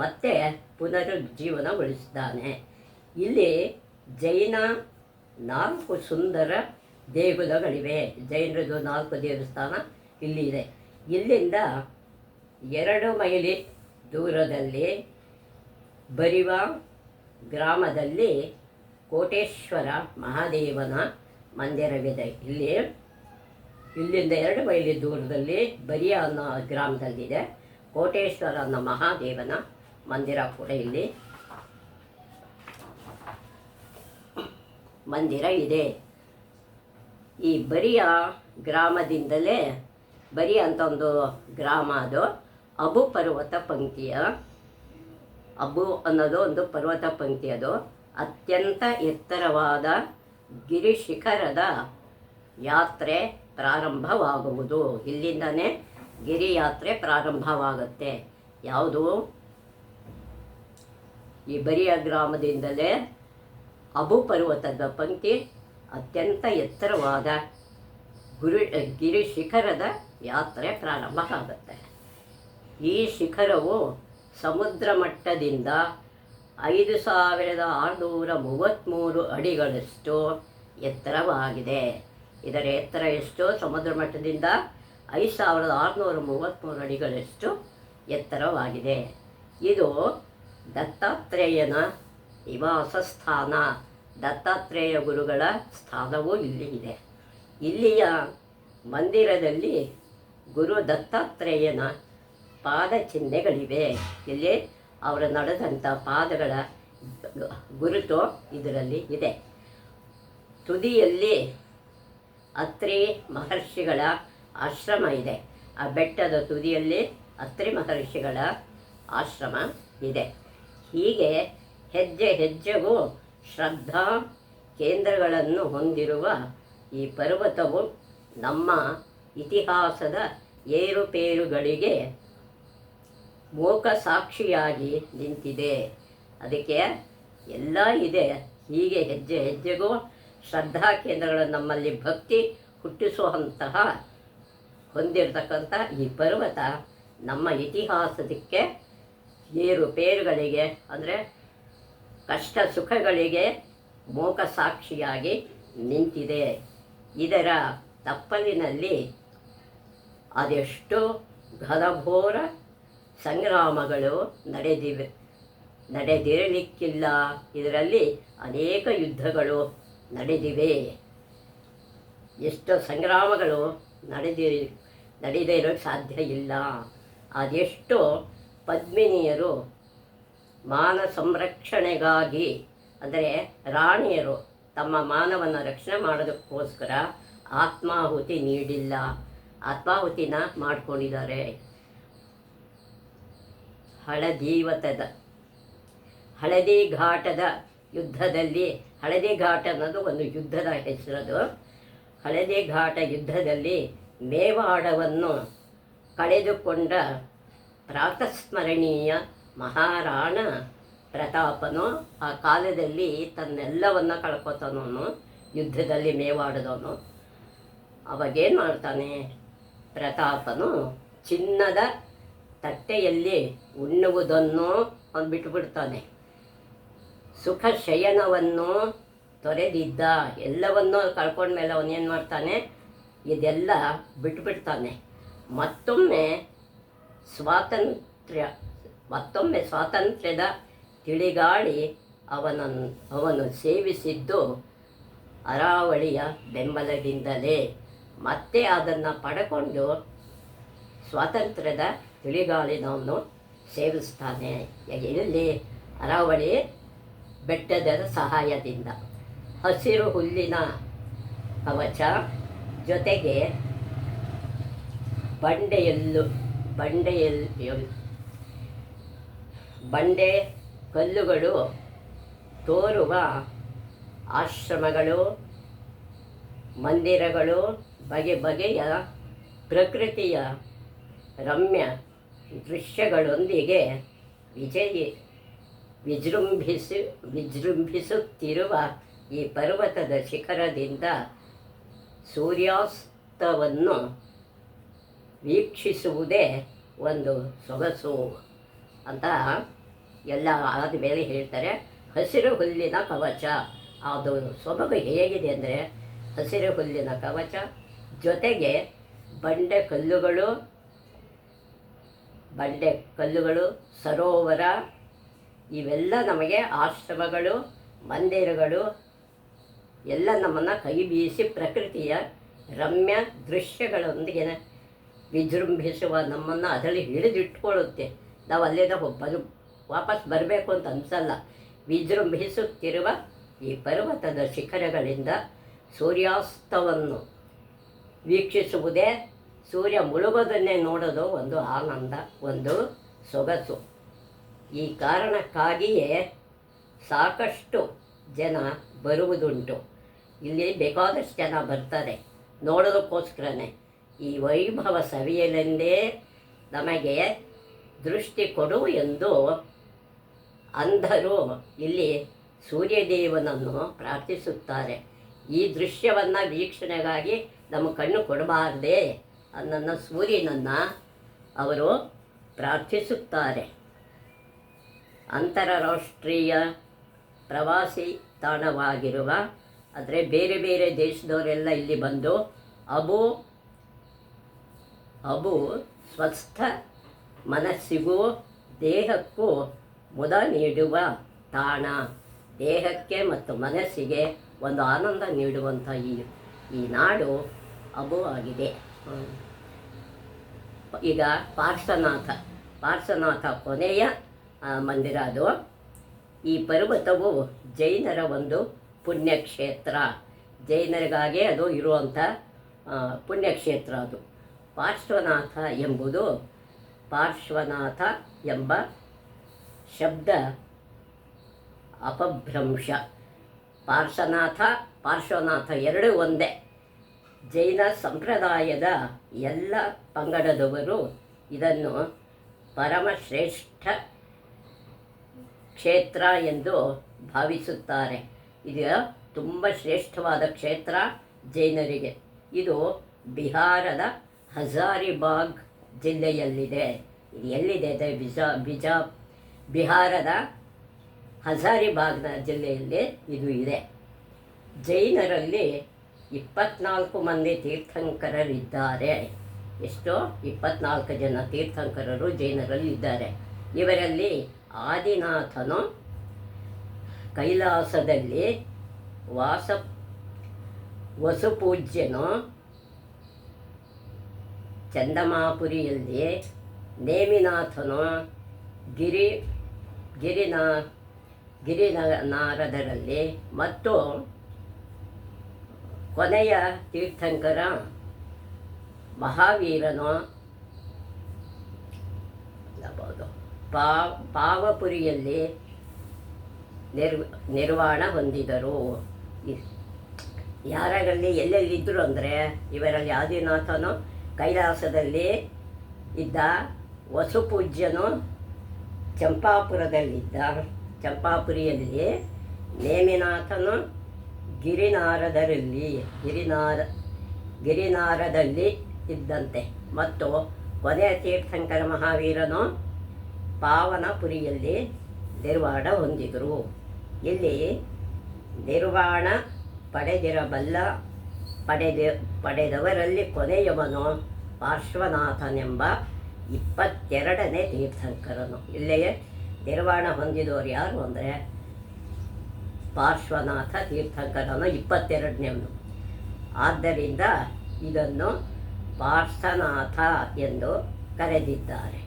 ಮತ್ತೆ ಪುನರುಜ್ಜೀವನಗೊಳಿಸಿದ್ದಾನೆ. ಇಲ್ಲಿ ಜೈನ 4 ಸುಂದರ ದೇಗುಲಗಳಿವೆ. ಜೈನರದು 4 ದೇವಸ್ಥಾನ ಇಲ್ಲಿದೆ. ಇಲ್ಲಿಂದ 2 ಮೈಲಿ ದೂರದಲ್ಲಿ ಬರಿವ ಗ್ರಾಮದಲ್ಲಿ ಕೋಟೇಶ್ವರ ಮಹಾದೇವನ ಮಂದಿರವಿದೆ. ಇಲ್ಲಿಂದ 2 ಮೈಲಿ ದೂರದಲ್ಲಿ ಬರಿಯ ಅನ್ನೋ ಗ್ರಾಮದಲ್ಲಿದೆ ಕೋಟೇಶ್ವರ ಅನ್ನೋ ಮಹಾದೇವನ ಮಂದಿರ ಕೂಡ ಇಲ್ಲಿ ಮಂದಿರ ಇದೆ. ಈ ಬರಿಯ ಗ್ರಾಮದಿಂದಲೇ, ಬರಿ ಅಂತ ಒಂದು ಗ್ರಾಮ, ಅದು ಅಬು ಪರ್ವತ ಪಂಕ್ತಿಯ, ಅಬು ಅನ್ನೋದು ಒಂದು ಪರ್ವತ ಪಂಕ್ತಿ. ಅದು ಅತ್ಯಂತ ಎತ್ತರವಾದ ಗಿರಿಶಿಖರದ ಯಾತ್ರೆ ಪ್ರಾರಂಭವಾಗುವುದು. ಇಲ್ಲಿಂದನೇ ಗಿರಿಯಾತ್ರೆ ಪ್ರಾರಂಭವಾಗುತ್ತೆ. ಯಾವುದು? ಈ ಬರಿಯ ಗ್ರಾಮದಿಂದಲೇ ಅಬು ಪರ್ವತದ ಪಂಕ್ತಿ ಅತ್ಯಂತ ಎತ್ತರವಾದ ಗಿರಿಶಿಖರದ ಯಾತ್ರೆ ಪ್ರಾರಂಭ ಆಗುತ್ತೆ. ಈ ಶಿಖರವು ಸಮುದ್ರ ಮಟ್ಟದಿಂದ 5633 ಅಡಿಗಳಷ್ಟು ಎತ್ತರವಾಗಿದೆ. ಇದರ ಎತ್ತರ ಎಷ್ಟು? ಸಮುದ್ರ ಮಟ್ಟದಿಂದ 5633 ಅಡಿಗಳಷ್ಟು ಎತ್ತರವಾಗಿದೆ. ಇದು ದತ್ತಾತ್ರೇಯನ ನಿವಾಸ ಸ್ಥಾನ. ದತ್ತಾತ್ರೇಯ ಗುರುಗಳ ಸ್ಥಾನವೂ ಇಲ್ಲಿ ಇದೆ. ಇಲ್ಲಿಯ ಮಂದಿರದಲ್ಲಿ ಗುರು ದತ್ತಾತ್ರೇಯನ ಪಾದ ಚಿಹ್ನೆಗಳಿವೆ. ಇಲ್ಲಿ ಅವರು ನಡೆದಂಥ ಪಾದಗಳ ಗುರುತು ಇದರಲ್ಲಿ ಇದೆ. ತುದಿಯಲ್ಲಿ ಅತ್ರಿ ಮಹರ್ಷಿಗಳ ಆಶ್ರಮ ಇದೆ. ಆ ಬೆಟ್ಟದ ತುದಿಯಲ್ಲಿ ಅತ್ರಿ ಮಹರ್ಷಿಗಳ ಆಶ್ರಮ ಇದೆ. ಹೀಗೆ ಹೆಜ್ಜೆ ಹೆಜ್ಜೆಗೂ ಶ್ರದ್ಧಾ ಕೇಂದ್ರಗಳನ್ನು ಹೊಂದಿರುವ ಈ ಪರ್ವತವು ನಮ್ಮ ಇತಿಹಾಸದ ಏರುಪೇರುಗಳಿಗೆ ಮೂಕ ಸಾಕ್ಷಿಯಾಗಿ ನಿಂತಿದೆ. ಅದಕ್ಕೆ ಎಲ್ಲ ಇದೆ. ಹೀಗೆ ಹೆಜ್ಜೆ ಹೆಜ್ಜೆಗೂ ಶ್ರದ್ಧಾ ಕೇಂದ್ರಗಳು ನಮ್ಮಲ್ಲಿ ಭಕ್ತಿ ಹುಟ್ಟಿಸುವಂತಹ ಹೊಂದಿರತಕ್ಕಂಥ ಈ ಪರ್ವತ ನಮ್ಮ ಇತಿಹಾಸದಕ್ಕೆ ಏರುಪೇರುಗಳಿಗೆ ಅಂದರೆ ಕಷ್ಟ ಸುಖಗಳಿಗೆ ಮೂಕ ಸಾಕ್ಷಿಯಾಗಿ ನಿಂತಿದೆ. ಇದರ ತಪ್ಪಲಿನಲ್ಲಿ ಅದೆಷ್ಟು ಘನಘೋರ ಸಂಗ್ರಾಮಗಳು ನಡೆದಿರಲಿಕ್ಕಿಲ್ಲ. ಇದರಲ್ಲಿ ಅನೇಕ ಯುದ್ಧಗಳು ನಡೆದಿವೆ. ಎಷ್ಟು ಸಂಗ್ರಾಮಗಳು ನಡೆದೇ ಇರೋಕ್ಕೆ ಸಾಧ್ಯ ಇಲ್ಲ. ಅದೆಷ್ಟು ಪದ್ಮಿನಿಯರು ಮಾನ ಸಂರಕ್ಷಣೆಗಾಗಿ, ಅಂದರೆ ರಾಣಿಯರು ತಮ್ಮ ಮಾನವನ್ನು ರಕ್ಷಣೆ ಮಾಡೋದಕ್ಕೋಸ್ಕರ ಆತ್ಮಾಹುತಿ ನೀಡಿಲ್ಲ, ಆತ್ಮಾಹುತಿನ ಮಾಡಿಕೊಂಡಿದ್ದಾರೆ. ಹಳದಿ ಘಾಟದ ಯುದ್ಧದಲ್ಲಿ, ಹಳದಿ ಘಾಟ ಅನ್ನೋದು ಒಂದು ಯುದ್ಧದ ಹೆಸರದು. ಹಳದಿ ಘಾಟ ಯುದ್ಧದಲ್ಲಿ ಮೇವಾಡವನ್ನು ಕಳೆದುಕೊಂಡ ಪ್ರಾತಸ್ಮರಣೀಯ ಮಹಾರಾಣ ಪ್ರತಾಪನು ಆ ಕಾಲದಲ್ಲಿ ತನ್ನೆಲ್ಲವನ್ನು ಕಳ್ಕೊತಾನವನು. ಯುದ್ಧದಲ್ಲಿ ಮೇವಾಡದವನು ಅವಾಗೇನು ಮಾಡ್ತಾನೆ? ಪ್ರತಾಪನು ಚಿನ್ನದ ತಟ್ಟೆಯಲ್ಲಿ ಉಣ್ಣುವುದನ್ನು ಅವನು ಬಿಟ್ಟುಬಿಡ್ತಾನೆ. ಸುಖ ಶಯನವನ್ನು ತೊರೆದಿದ್ದ ಎಲ್ಲವನ್ನೂ ಕಳ್ಕೊಂಡ್ಮೇಲೆ ಅವನೇನು ಮಾಡ್ತಾನೆ? ಇದೆಲ್ಲ ಬಿಟ್ಟುಬಿಡ್ತಾನೆ. ಮತ್ತೊಮ್ಮೆ ಸ್ವಾತಂತ್ರ್ಯದ ತಿಳಿಗಾಳಿ ಅವನು ಸೇವಿಸಿದ್ದು ಅರಾವಳಿಯ ಬೆಂಬಲದಿಂದಲೇ. ಮತ್ತೆ ಅದನ್ನು ಪಡ್ಕೊಂಡು ಸ್ವಾತಂತ್ರ್ಯದ ತಿಳಿಗಾಳಿನವನು ಸೇವಿಸ್ತಾನೆ. ಎಲ್ಲಿ? ಅರಾವಳಿ ಬೆಟ್ಟದ ಸಹಾಯದಿಂದ. ಹಸಿರು ಹುಲ್ಲಿನ ಕವಚ ಜೊತೆಗೆ ಬಂಡೆ ಕಲ್ಲುಗಳು ತೋರುವ ಆಶ್ರಮಗಳು, ಮಂದಿರಗಳು, ಬಗೆ ಬಗೆಯ ಪ್ರಕೃತಿಯ ರಮ್ಯ ದೃಶ್ಯಗಳೊಂದಿಗೆ ವಿಜೃಂಭಿಸುತ್ತಿರುವ ಈ ಪರ್ವತದ ಶಿಖರದಿಂದ ಸೂರ್ಯಾಸ್ತವನ್ನು ವೀಕ್ಷಿಸುವುದೇ ಒಂದು ಸೊಗಸು ಅಂತ ಎಲ್ಲ ಆದಮೇಲೆ ಹೇಳ್ತಾರೆ. ಹಸಿರು ಹುಲ್ಲಿನ ಕವಚ, ಅದು ಸೊಬಗು ಹೇಗಿದೆ ಅಂದರೆ ಹಸಿರು ಹುಲ್ಲಿನ ಕವಚ ಜೊತೆಗೆ ಬಂಡೆ ಕಲ್ಲುಗಳು, ಸರೋವರ, ಇವೆಲ್ಲ ನಮಗೆ ಆಶ್ರಮಗಳು, ಮಂದಿರಗಳು ಎಲ್ಲ ನಮ್ಮನ್ನು ಕೈ ಬೀಸಿ ಪ್ರಕೃತಿಯ ರಮ್ಯ ದೃಶ್ಯಗಳೊಂದಿಗೆ ವಿಜೃಂಭಿಸುವ ನಮ್ಮನ್ನು ಅದರಲ್ಲಿ ಹಿಡಿದಿಟ್ಕೊಳ್ಳುತ್ತೆ. ನಾವು ಅಲ್ಲಿಂದ ವಾಪಸ್ ಬರಬೇಕು ಅಂತ ಅನಿಸಲ್ಲ. ವಿಜೃಂಭಿಸುತ್ತಿರುವ ಈ ಪರ್ವತದ ಶಿಖರಗಳಿಂದ ಸೂರ್ಯಾಸ್ತವನ್ನು ವೀಕ್ಷಿಸುವುದೇ, ಸೂರ್ಯ ಮುಳುಗೋದನ್ನೇ ನೋಡೋದು ಒಂದು ಆನಂದ, ಒಂದು ಸೊಗಸು. ಈ ಕಾರಣಕ್ಕಾಗಿಯೇ ಸಾಕಷ್ಟು ಜನ ಬರುವುದುಂಟು. ಇಲ್ಲಿ ಬೇಕಾದಷ್ಟು ಜನ ಬರ್ತಾರೆ ನೋಡೋದಕ್ಕೋಸ್ಕರನೇ. ಈ ವೈಭವ ಸವಿಯಲೆಂದೇ ನಮಗೆ ದೃಷ್ಟಿ ಕೊಡು ಎಂದು ಅಂಧರು ಇಲ್ಲಿ ಸೂರ್ಯದೇವನನ್ನು ಪ್ರಾರ್ಥಿಸುತ್ತಾರೆ. ಈ ದೃಶ್ಯವನ್ನು ವೀಕ್ಷಣೆಗಾಗಿ ನಮ್ಮ ಕಣ್ಣು ಕೊಡಬಾರದೆ ಅನ್ನನ್ನು ಸೂರ್ಯನನ್ನು ಅವರು ಪ್ರಾರ್ಥಿಸುತ್ತಾರೆ. ಅಂತಾರಾಷ್ಟ್ರೀಯ ಪ್ರವಾಸಿ ತಾಣವಾಗಿರುವ ಆದರೆ ಬೇರೆ ಬೇರೆ ದೇಶದವರೆಲ್ಲ ಇಲ್ಲಿ ಬಂದು ಅಬು ಅಬು ಸ್ವಸ್ಥ ಮನಸ್ಸಿಗೂ ದೇಹಕ್ಕೂ ಮುದ ನೀಡುವ ತಾಣ. ದೇಹಕ್ಕೆ ಮತ್ತು ಮನಸ್ಸಿಗೆ ಒಂದು ಆನಂದ ನೀಡುವಂಥ ಈ ನಾಡು ಅಬು ಆಗಿದೆ. ಈಗ ಪಾರ್ಶ್ವನಾಥ ಕೊನೆಯ ಮಂದಿರ ಅದು. ಈ ಪರ್ವತವು ಜೈನರ ಒಂದು ಪುಣ್ಯಕ್ಷೇತ್ರ. ಜೈನರಿಗಾಗೆ ಅದು ಇರುವಂಥ ಪುಣ್ಯಕ್ಷೇತ್ರ ಅದು. ಪಾರ್ಶ್ವನಾಥ ಎಂಬ ಶಬ್ದ ಅಪಭ್ರಂಶ. ಪಾರ್ಶ್ವನಾಥ ಎರಡೂ ಒಂದೇ. ಜೈನ ಸಂಪ್ರದಾಯದ ಎಲ್ಲ ಪಂಗಡದವರು ಇದನ್ನು ಪರಮಶ್ರೇಷ್ಠ ಕ್ಷೇತ್ರ ಎಂದು ಭಾವಿಸುತ್ತಾರೆ. ಇದು ತುಂಬ ಶ್ರೇಷ್ಠವಾದ ಕ್ಷೇತ್ರ ಜೈನರಿಗೆ. ಇದು ಬಿಹಾರದ ಹಜಾರಿಬಾಗ್ ಜಿಲ್ಲೆಯಲ್ಲಿದೆ. ಇದು ಎಲ್ಲಿದೆ ಅಂದರೆ ಬಿಹಾರದ ಹಜಾರಿಬಾಗ್ನ ಜಿಲ್ಲೆಯಲ್ಲಿ ಇದು ಇದೆ. ಜೈನರಲ್ಲಿ 24 ಮಂದಿ ತೀರ್ಥಂಕರರಿದ್ದಾರೆ. ಎಷ್ಟು? 24 ಜನ ತೀರ್ಥಂಕರರು ಜೈನರಲ್ಲಿ ಇದ್ದಾರೆ. ಇವರಲ್ಲಿ ಆದಿನಾಥನು ಕೈಲಾಸದಲ್ಲಿ ವಸುಪೂಜ್ಯನು, ಚಂದಮಾಪುರಿಯಲ್ಲಿ ನೇಮಿನಾಥನು, ಗಿರಿನಾರದರಲ್ಲಿ ಮತ್ತು ಕೊನೆಯ ತೀರ್ಥಂಕರ ಮಹಾವೀರನು ಪಾವಪುರಿಯಲ್ಲಿ ನಿರ್ವಾಣ ಹೊಂದಿದರು. ಯಾರಲ್ಲಿ ಎಲ್ಲೆಲ್ಲಿದ್ದರು ಅಂದರೆ ಇವರಲ್ಲಿ ಆದಿನಾಥನು ಕೈಲಾಸದಲ್ಲಿ ಇದ್ದ, ವಸುಪೂಜ್ಯನು ಚಂಪಾಪುರಿಯಲ್ಲಿ, ನೇಮಿನಾಥನು ಗಿರಿನಾರದಲ್ಲಿ ಇದ್ದಂತೆ ಮತ್ತು ಕೊನೆಯ ತೀರ್ಥಂಕರ ಮಹಾವೀರನು ಪಾವನಪುರಿಯಲ್ಲಿ ನಿರ್ವಾಣ ಹೊಂದಿದರು. ಇಲ್ಲಿ ನಿರ್ವಾಣ ಪಡೆದವರಲ್ಲಿ ಕೊನೆಯವನು ಪಾರ್ಶ್ವನಾಥನೆಂಬ 22ನೇ ತೀರ್ಥಂಕರನು. ಇಲ್ಲಿಯೇ ನಿರ್ವಾಣ ಹೊಂದಿದವರು ಯಾರು ಅಂದರೆ ಪಾರ್ಶ್ವನಾಥ ತೀರ್ಥಂಕರನು 22ನೇವನು. ಆದ್ದರಿಂದ ಇದನ್ನು ಪಾರ್ಶ್ವನಾಥ ಎಂದು ಕರೆದಿದ್ದಾರೆ.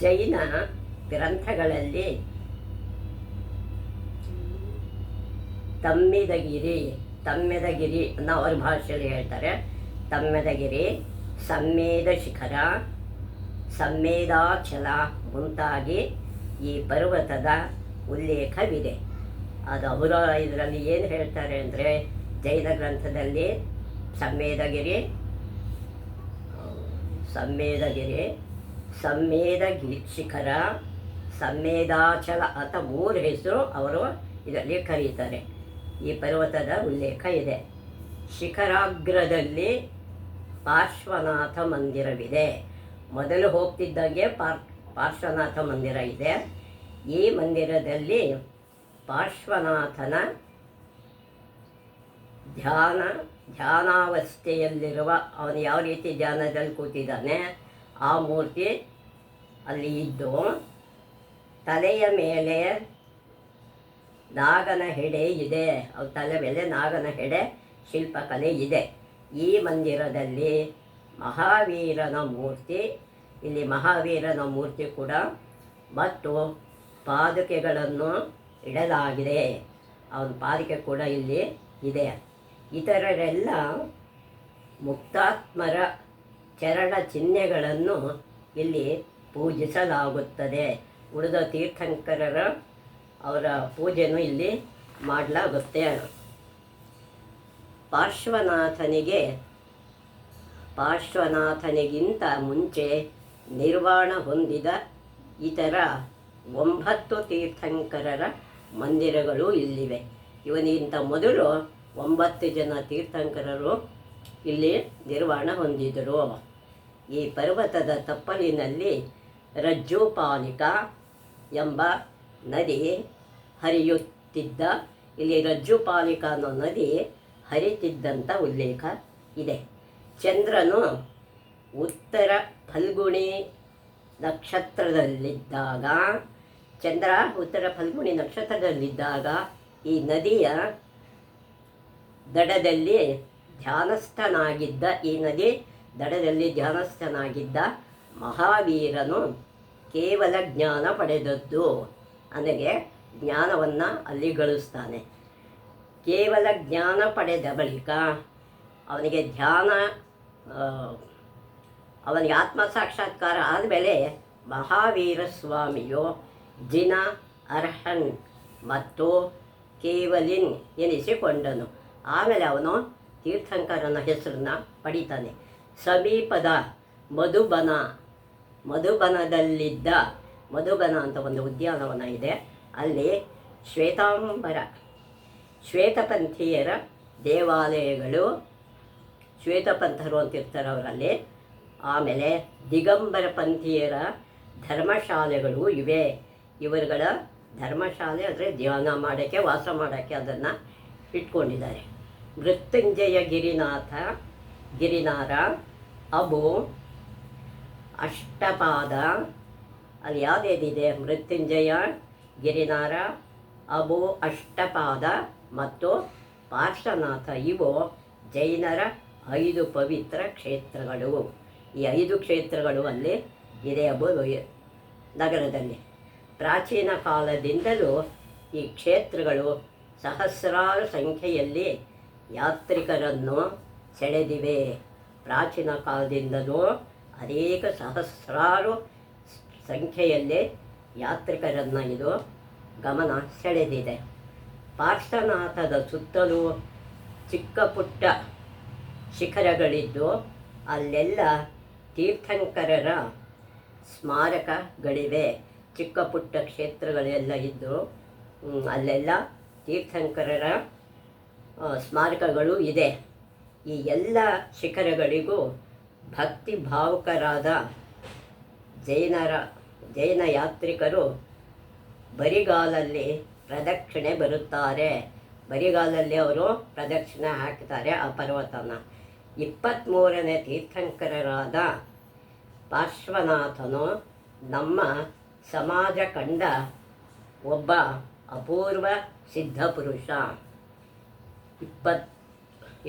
ಜೈನ ಗ್ರಂಥಗಳಲ್ಲಿ ತಮ್ಮೆದಗಿರಿ ಅನ್ನೋ ಅವ್ರ ಭಾಷೆಯಲ್ಲಿ ಹೇಳ್ತಾರೆ. ತಮ್ಮೆದಗಿರಿ, ಸಮ್ಮೇದ ಶಿಖರ, ಸಮ್ಮೇದಾಚಲ ಮುಂತಾಗಿ ಈ ಪರ್ವತದ ಉಲ್ಲೇಖವಿದೆ. ಅದು ಅವರ ಇದರಲ್ಲಿ ಏನು ಹೇಳ್ತಾರೆ ಅಂದರೆ, ಜೈನ ಗ್ರಂಥದಲ್ಲಿ ಸಮ್ಮೇದಗಿರಿ, ಶಿಖರ, ಸಮ್ಮೇದಾಚಲ ಅಂತ 3 ಹೆಸರು ಅವರು ಇದರಲ್ಲಿ ಕರೀತಾರೆ. ಈ ಪರ್ವತದ ಉಲ್ಲೇಖ ಇದೆ. ಶಿಖರಾಗ್ರದಲ್ಲಿ ಪಾರ್ಶ್ವನಾಥ ಮಂದಿರವಿದೆ. ಮೊದಲು ಹೋಗ್ತಿದ್ದಂಗೆ ಪಾರ್ಶ್ವನಾಥ ಮಂದಿರ ಇದೆ. ಈ ಮಂದಿರದಲ್ಲಿ ಪಾರ್ಶ್ವನಾಥನ ಧ್ಯಾನಾವಸ್ಥೆಯಲ್ಲಿರುವ, ಅವನು ಯಾವ ರೀತಿ ಧ್ಯಾನದಲ್ಲಿ ಕೂತಿದ್ದಾನೆ ಆ ಮೂರ್ತಿ ಅಲ್ಲಿ ಇದ್ದು, ತಲೆಯ ಮೇಲೆ ನಾಗನ ಹೆಡೆ ಇದೆ. ಅವ್ರ ತಲೆ ಮೇಲೆ ನಾಗನ ಹೆಡೆ ಶಿಲ್ಪಕಲೆ ಇದೆ. ಈ ಮಂದಿರದಲ್ಲಿ ಮಹಾವೀರನ ಮೂರ್ತಿ ಕೂಡ ಮತ್ತು ಪಾದುಕೆಗಳನ್ನು ಇಡಲಾಗಿದೆ. ಅವನ ಪಾದುಕೆ ಕೂಡ ಇಲ್ಲಿ ಇದೆ. ಇತರರೆಲ್ಲ ಮುಕ್ತಾತ್ಮರ ಚರಣ ಚಿಹ್ನೆಗಳನ್ನು ಇಲ್ಲಿ ಪೂಜಿಸಲಾಗುತ್ತದೆ. ಉಳಿದ ತೀರ್ಥಂಕರರ ಅವರ ಪೂಜೆನೂ ಇಲ್ಲಿ ಮಾಡಲಾಗುತ್ತೆ. ಪಾರ್ಶ್ವನಾಥನಿಗಿಂತ ಮುಂಚೆ ನಿರ್ವಾಣ ಹೊಂದಿದ ಇತರ 9 ತೀರ್ಥಂಕರರ ಮಂದಿರಗಳು ಇಲ್ಲಿವೆ. ಇವನಿಗಿಂತ ಮೊದಲು 9 ಜನ ತೀರ್ಥಂಕರರು ಇಲ್ಲಿ ನಿರ್ವಾಣ ಹೊಂದಿದರು. ಈ ಪರ್ವತದ ತಪ್ಪಲಿನಲ್ಲಿ ರಜ್ಜೋಪಾಲಿಕ ಎಂಬ ನದಿ ಹರಿಯುತ್ತಿದ್ದ ಇಲ್ಲಿ ರಜ್ಜುಪಾಲಿಕ ಅನ್ನೋ ನದಿ ಹರಿತಿದ್ದಂಥ ಉಲ್ಲೇಖ ಇದೆ. ಚಂದ್ರನು ಉತ್ತರ ಫಲ್ಗುಣಿ ನಕ್ಷತ್ರದಲ್ಲಿದ್ದಾಗ ಉತ್ತರ ಫಲ್ಗುಣಿ ನಕ್ಷತ್ರದಲ್ಲಿದ್ದಾಗ ಈ ನದಿಯ ದಡದಲ್ಲಿ ಧ್ಯಾನಸ್ಥನಾಗಿದ್ದ ಮಹಾವೀರನು ಕೇವಲ ಜ್ಞಾನ ಪಡೆದದ್ದು. ನನಗೆ ಜ್ಞಾನವನ್ನು ಅಲ್ಲಿ ಗಳಿಸ್ತಾನೆ. ಕೇವಲ ಜ್ಞಾನ ಪಡೆದ ಬಳಿಕ ಅವನಿಗೆ ಅವನಿಗೆ ಆತ್ಮ ಸಾಕ್ಷಾತ್ಕಾರ ಆದಮೇಲೆ ಮಹಾವೀರ ಸ್ವಾಮಿಯು ಜಿನ ಅರ್ಹನ್ ಮತ್ತು ಕೇವಲಿನ್ ಎನಿಸಿಕೊಂಡನು. ಆಮೇಲೆ ಅವನು ತೀರ್ಥಂಕರನ ಹೆಸರನ್ನು ಪಡಿತಾನೆ. ಸಮೀಪದ ಮಧುಬನ ಅಂತ ಒಂದು ಉದ್ಯಾನವನ ಇದೆ. ಅಲ್ಲಿ ಶ್ವೇತಪಂಥೀಯರ ದೇವಾಲಯಗಳು, ಶ್ವೇತಪಂಥರು ಅಂತಿರ್ತಾರೆ ಅವರಲ್ಲಿ. ಆಮೇಲೆ ದಿಗಂಬರ ಪಂಥೀಯರ ಧರ್ಮಶಾಲೆಗಳು ಇವೆ. ಇವರುಗಳ ಧರ್ಮಶಾಲೆ ಅಂದರೆ ಧ್ಯಾನ ಮಾಡೋಕ್ಕೆ, ವಾಸ ಮಾಡೋಕ್ಕೆ ಅದನ್ನು ಇಟ್ಕೊಂಡಿದ್ದಾರೆ. ಮೃತ್ಯುಂಜಯ ಗಿರಿನಾರ ಅಬು ಅಷ್ಟಪಾದ, ಅಲ್ಲಿ ಯಾವುದೇನಿದೆ ಮೃತ್ಯುಂಜಯ ಗಿರಿನಾರ, ಅಬು ಅಷ್ಟಪಾದ ಮತ್ತು ಪಾರ್ಶ್ವನಾಥ ಇವು ಜೈನರ 5 ಪವಿತ್ರ ಕ್ಷೇತ್ರಗಳು. ಈ 5 ಕ್ಷೇತ್ರಗಳು ಅಲ್ಲಿ ಇದೆ ಅಬು ನಗರದಲ್ಲಿ. ಪ್ರಾಚೀನ ಕಾಲದಿಂದಲೂ ಈ ಕ್ಷೇತ್ರಗಳು ಸಹಸ್ರಾರು ಸಂಖ್ಯೆಯಲ್ಲಿ ಯಾತ್ರಿಕರನ್ನು ಸೆಳೆದಿವೆ. ಪ್ರಾಚೀನ ಕಾಲದಿಂದಲೂ ಅನೇಕ ಸಹಸ್ರಾರು ಸಂಖ್ಯೆಯಲ್ಲಿ ಯಾತ್ರಿಕರನ್ನು ಇದು ಗಮನ ಸೆಳೆದಿದೆ. ಪಾರ್ಶ್ವನಾಥದ ಸುತ್ತಲೂ ಚಿಕ್ಕ ಪುಟ್ಟ ಶಿಖರಗಳಿದ್ದು ಅಲ್ಲೆಲ್ಲ ತೀರ್ಥಂಕರರ ಸ್ಮಾರಕಗಳಿವೆ. ಚಿಕ್ಕ ಪುಟ್ಟ ಕ್ಷೇತ್ರಗಳೆಲ್ಲ ಇದ್ದು ಅಲ್ಲೆಲ್ಲ ತೀರ್ಥಂಕರರ ಸ್ಮಾರಕಗಳು ಇದೆ. ಈ ಎಲ್ಲ ಶಿಖರಗಳಿಗೂ ಭಕ್ತಿ ಭಾವುಕರಾದ ಜೈನ ಯಾತ್ರಿಕರು ಬರಿಗಾಲಲ್ಲಿ ಪ್ರದಕ್ಷಿಣೆ ಬರುತ್ತಾರೆ. ಬರಿಗಾಲಲ್ಲಿ ಅವರು ಪ್ರದಕ್ಷಿಣೆ ಹಾಕ್ತಾರೆ ಆ ಪರ್ವತನ. 23ನೇ ತೀರ್ಥಂಕರರಾದ ಪಾರ್ಶ್ವನಾಥನು ನಮ್ಮ ಸಮಾಜ ಕಂಡ ಒಬ್ಬ ಅಪೂರ್ವ ಸಿದ್ಧಪುರುಷ.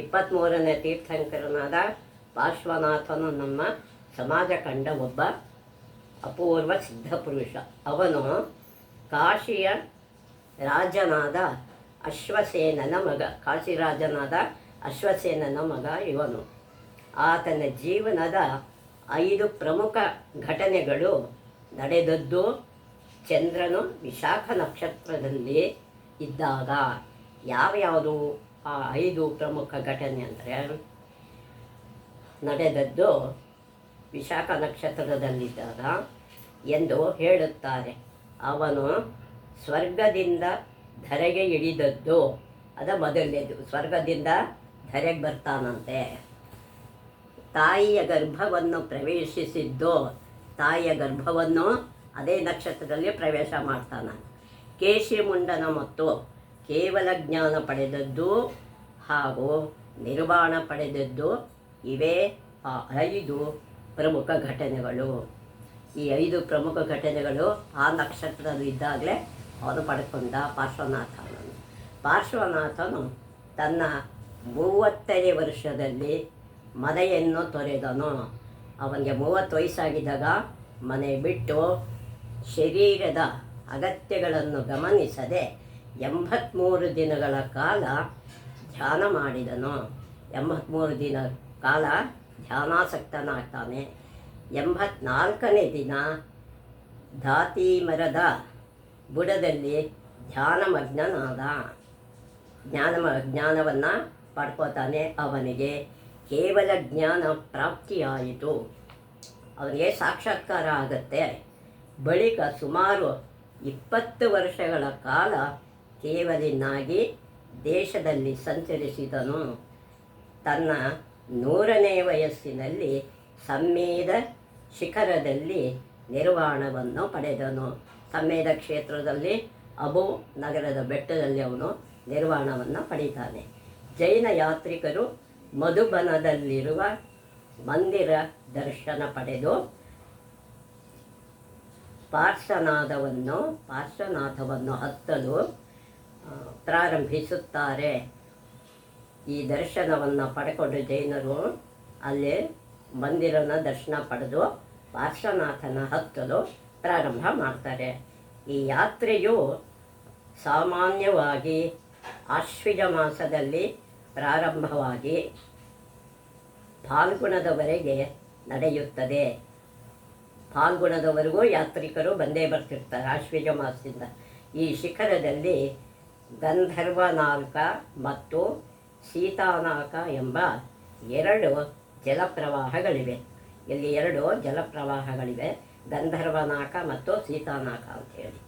23ನೇ ತೀರ್ಥಂಕರನಾದ ಪಾರ್ಶ್ವನಾಥನು ನಮ್ಮ ಸಮಾಜ ಕಂಡ ಒಬ್ಬ ಅಪೂರ್ವ ಸಿದ್ಧಪುರುಷ. ಅವನು ಕಾಶಿಯ ರಾಜನಾದ ಅಶ್ವಸೇನನ ಮಗ ಇವನು. ಆತನ ಜೀವನದ 5 ಪ್ರಮುಖ ಘಟನೆಗಳು ನಡೆದದ್ದು ಚಂದ್ರನು ವಿಶಾಖ ನಕ್ಷತ್ರದಲ್ಲಿ ಇದ್ದಾಗ. ಯಾವ್ಯಾವುದು ಆ 5 ಪ್ರಮುಖ ಘಟನೆ ಅಂದರೆ, ನಡೆದದ್ದು ವಿಶಾಖ ನಕ್ಷತ್ರದಲ್ಲಿದ್ದಾಗ ಎಂದು ಹೇಳುತ್ತಾರೆ. ಅವನು ಸ್ವರ್ಗದಿಂದ ಧರೆಗೆ ಇಳಿದದ್ದು, ಮೊದಲನೇದು. ಸ್ವರ್ಗದಿಂದ ಧರೆಗೆ ಬರ್ತಾನಂತೆ. ತಾಯಿಯ ಗರ್ಭವನ್ನು ಪ್ರವೇಶಿಸಿದ್ದು, ತಾಯಿಯ ಗರ್ಭವನ್ನು ಅದೇ ನಕ್ಷತ್ರದಲ್ಲಿ ಪ್ರವೇಶ ಮಾಡ್ತಾನೆ. ಕೇಶಿಮುಂಡನ ಮತ್ತು ಕೇವಲ ಜ್ಞಾನ ಪಡೆದದ್ದು ಹಾಗೂ ನಿರ್ವಾಣ ಪಡೆದದ್ದು ಇವೇ ಆ 5 ಪ್ರಮುಖ ಘಟನೆಗಳು. ಈ 5 ಪ್ರಮುಖ ಘಟನೆಗಳು ಆ ನಕ್ಷತ್ರದಲ್ಲಿ ಇದ್ದಾಗಲೇ ಅವನು ಪಡ್ಕೊಂಡ ಪಾರ್ಶ್ವನಾಥನು ತನ್ನ 30ನೇ ವರ್ಷದಲ್ಲಿ ಮನೆಯನ್ನು ತೊರೆದನು. ಅವನಿಗೆ 30 ವಯಸ್ಸಾಗಿದ್ದಾಗ ಮನೆ ಬಿಟ್ಟು ಶರೀರದ ಅಗತ್ಯಗಳನ್ನು ಗಮನಿಸದೆ 83 ದಿನಗಳ ಕಾಲ ಧ್ಯಾನ ಮಾಡಿದನು. 83 ದಿನ ಕಾಲ ಧ್ಯಾನಾಸಕ್ತನಾಗ್ತಾನೆ. 84ನೇ ದಿನ ಧಾತಿ ಮರದ ಬುಡದಲ್ಲಿ ಜ್ಞಾನವನ್ನು ಪಡ್ಕೋತಾನೆ. ಅವನಿಗೆ ಕೇವಲ ಜ್ಞಾನ ಪ್ರಾಪ್ತಿಯಾಯಿತು. ಅವನಿಗೆ ಸಾಕ್ಷಾತ್ಕಾರ ಆಗುತ್ತೆ. ಬಳಿಕ ಸುಮಾರು 20 ವರ್ಷಗಳ ಕಾಲ ಕೇವಲಿನಾಗಿ ದೇಶದಲ್ಲಿ ಸಂಚರಿಸಿದನು. ತನ್ನ 100ನೇ ವಯಸ್ಸಿನಲ್ಲಿ ಸಮ್ಮೇದ ಶಿಖರದಲ್ಲಿ ನಿರ್ವಾಣವನ್ನು ಪಡೆದನು. ಸಮ್ಮೇದ ಕ್ಷೇತ್ರದಲ್ಲಿ ಅಬು ನಗರದ ಬೆಟ್ಟದಲ್ಲಿ ಅವನು ನಿರ್ವಾಣವನ್ನು ಪಡೀತಾನೆ. ಜೈನ ಯಾತ್ರಿಕರು ಮಧುಬನದಲ್ಲಿರುವ ಮಂದಿರ ದರ್ಶನ ಪಡೆದು ಪಾರ್ಶ್ವನಾಥವನ್ನು ಹತ್ತಲು ಪ್ರಾರಂಭಿಸುತ್ತಾರೆ. ಈ ದರ್ಶನವನ್ನು ಪಡ್ಕೊಂಡು ಜೈನರು ಅಲ್ಲಿ ಮಂದಿರನ ದರ್ಶನ ಪಡೆದು ಪಾರ್ಶ್ವನಾಥನ ಹತ್ತಲು ಪ್ರಾರಂಭ ಮಾಡ್ತಾರೆ. ಈ ಯಾತ್ರೆಯು ಸಾಮಾನ್ಯವಾಗಿ ಆಶ್ವಿಜ ಮಾಸದಲ್ಲಿ ಪ್ರಾರಂಭವಾಗಿ ಫಾಲ್ಗುಣದವರೆಗೆ ನಡೆಯುತ್ತದೆ. ಫಾಲ್ಗುಣದವರೆಗೂ ಯಾತ್ರಿಕರು ಬಂದೇ ಬರ್ತಿರ್ತಾರೆ ಆಶ್ವಿಜ ಮಾಸದಿಂದ. ಈ ಶಿಖರದಲ್ಲಿ ಗಂಧರ್ವನಾಲ್ಕ ಮತ್ತು ಸೀತಾನಾಕ ಎಂಬ 2 ಜಲಪ್ರವಾಹಗಳಿವೆ. ಇಲ್ಲಿ 2 ಜಲಪ್ರವಾಹಗಳಿವೆ, ಗಂಧರ್ವನಾಕ ಮತ್ತು ಸೀತಾನಾಕ ಅಂಥೇಳಿ.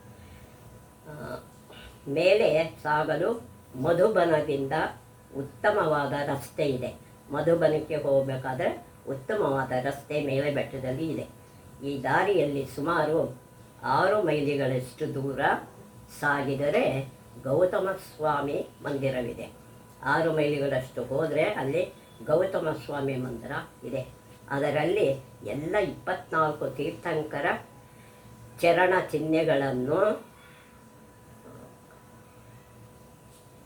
ಮೇಲೆ ಸಾಗಲು ಮಧುಬನದಿಂದ ಉತ್ತಮವಾದ ರಸ್ತೆ ಇದೆ. ಮಧುಬನಕ್ಕೆ ಹೋಗಬೇಕಾದ್ರೆ ಉತ್ತಮವಾದ ರಸ್ತೆ ಮೇಲೆ ಬೆಟ್ಟದಲ್ಲಿ ಇದೆ. ಈ ದಾರಿಯಲ್ಲಿ ಸುಮಾರು 6 ಮೈಲಿಗಳಷ್ಟು ದೂರ ಸಾಗಿದರೆ ಗೌತಮ ಸ್ವಾಮಿ ಮಂದಿರವಿದೆ. 6 ಮೈಲಿಗಳಷ್ಟು ಹೋದರೆ ಅಲ್ಲಿ ಗೌತಮ ಸ್ವಾಮಿ ಮಂದಿರ ಇದೆ. ಅದರಲ್ಲಿ ಎಲ್ಲ 24 ತೀರ್ಥಂಕರ ಚರಣ ಚಿಹ್ನೆಗಳನ್ನು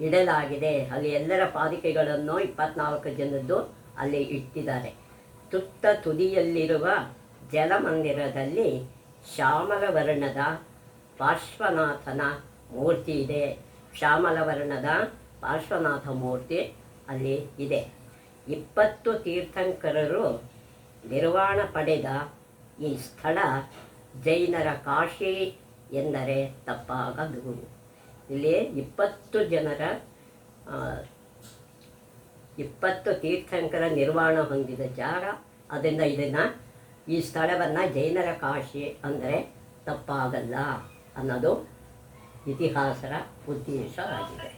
ಇಡಲಾಗಿದೆ. ಅಲ್ಲಿ ಎಲ್ಲರ ಪಾದಿಕೆಗಳನ್ನು 24 ಜನದ್ದು ಅಲ್ಲಿ ಇಟ್ಟಿದ್ದಾರೆ. ತುತ್ತ ತುದಿಯಲ್ಲಿರುವ ಜಲಮಂದಿರದಲ್ಲಿ ಶ್ಯಾಮಲ ವರ್ಣದ ಪಾರ್ಶ್ವನಾಥನ ಮೂರ್ತಿ ಇದೆ. ಶ್ಯಾಮಲ ವರ್ಣದ ಪಾರ್ಶ್ವನಾಥ ಮೂರ್ತಿ ಅಲ್ಲಿ ಇದೆ. 20 ತೀರ್ಥಂಕರರು ನಿರ್ವಾಣ ಪಡೆದ ಈ ಸ್ಥಳ ಜೈನರ ಕಾಶಿ ಎಂದರೆ ತಪ್ಪಾಗದು. ಇಲ್ಲಿ 20 ತೀರ್ಥಂಕರ ನಿರ್ವಾಣ ಹೊಂದಿದ ಜಾಗ. ಅದರಿಂದ ಈ ಸ್ಥಳವನ್ನು ಜೈನರ ಕಾಶಿ ಅಂದರೆ ತಪ್ಪಾಗಲ್ಲ ಅನ್ನೋದು ಇತಿಹಾಸರ ಉದ್ದೇಶ ಆಗಿದೆ.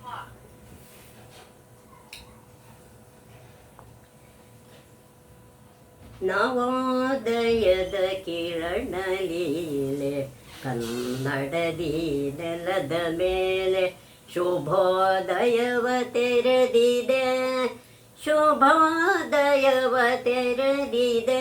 ನವೋದಯದ ಕಿರಣ ಲೀಲೆ ಕನ್ನಡದಿ ನೆಲದ ಮೇಲೆ ಶುಭೋದಯವ ತೆರೆದಿದೆ, ಶುಭೋದಯವ ತೆರೆದಿದೆ.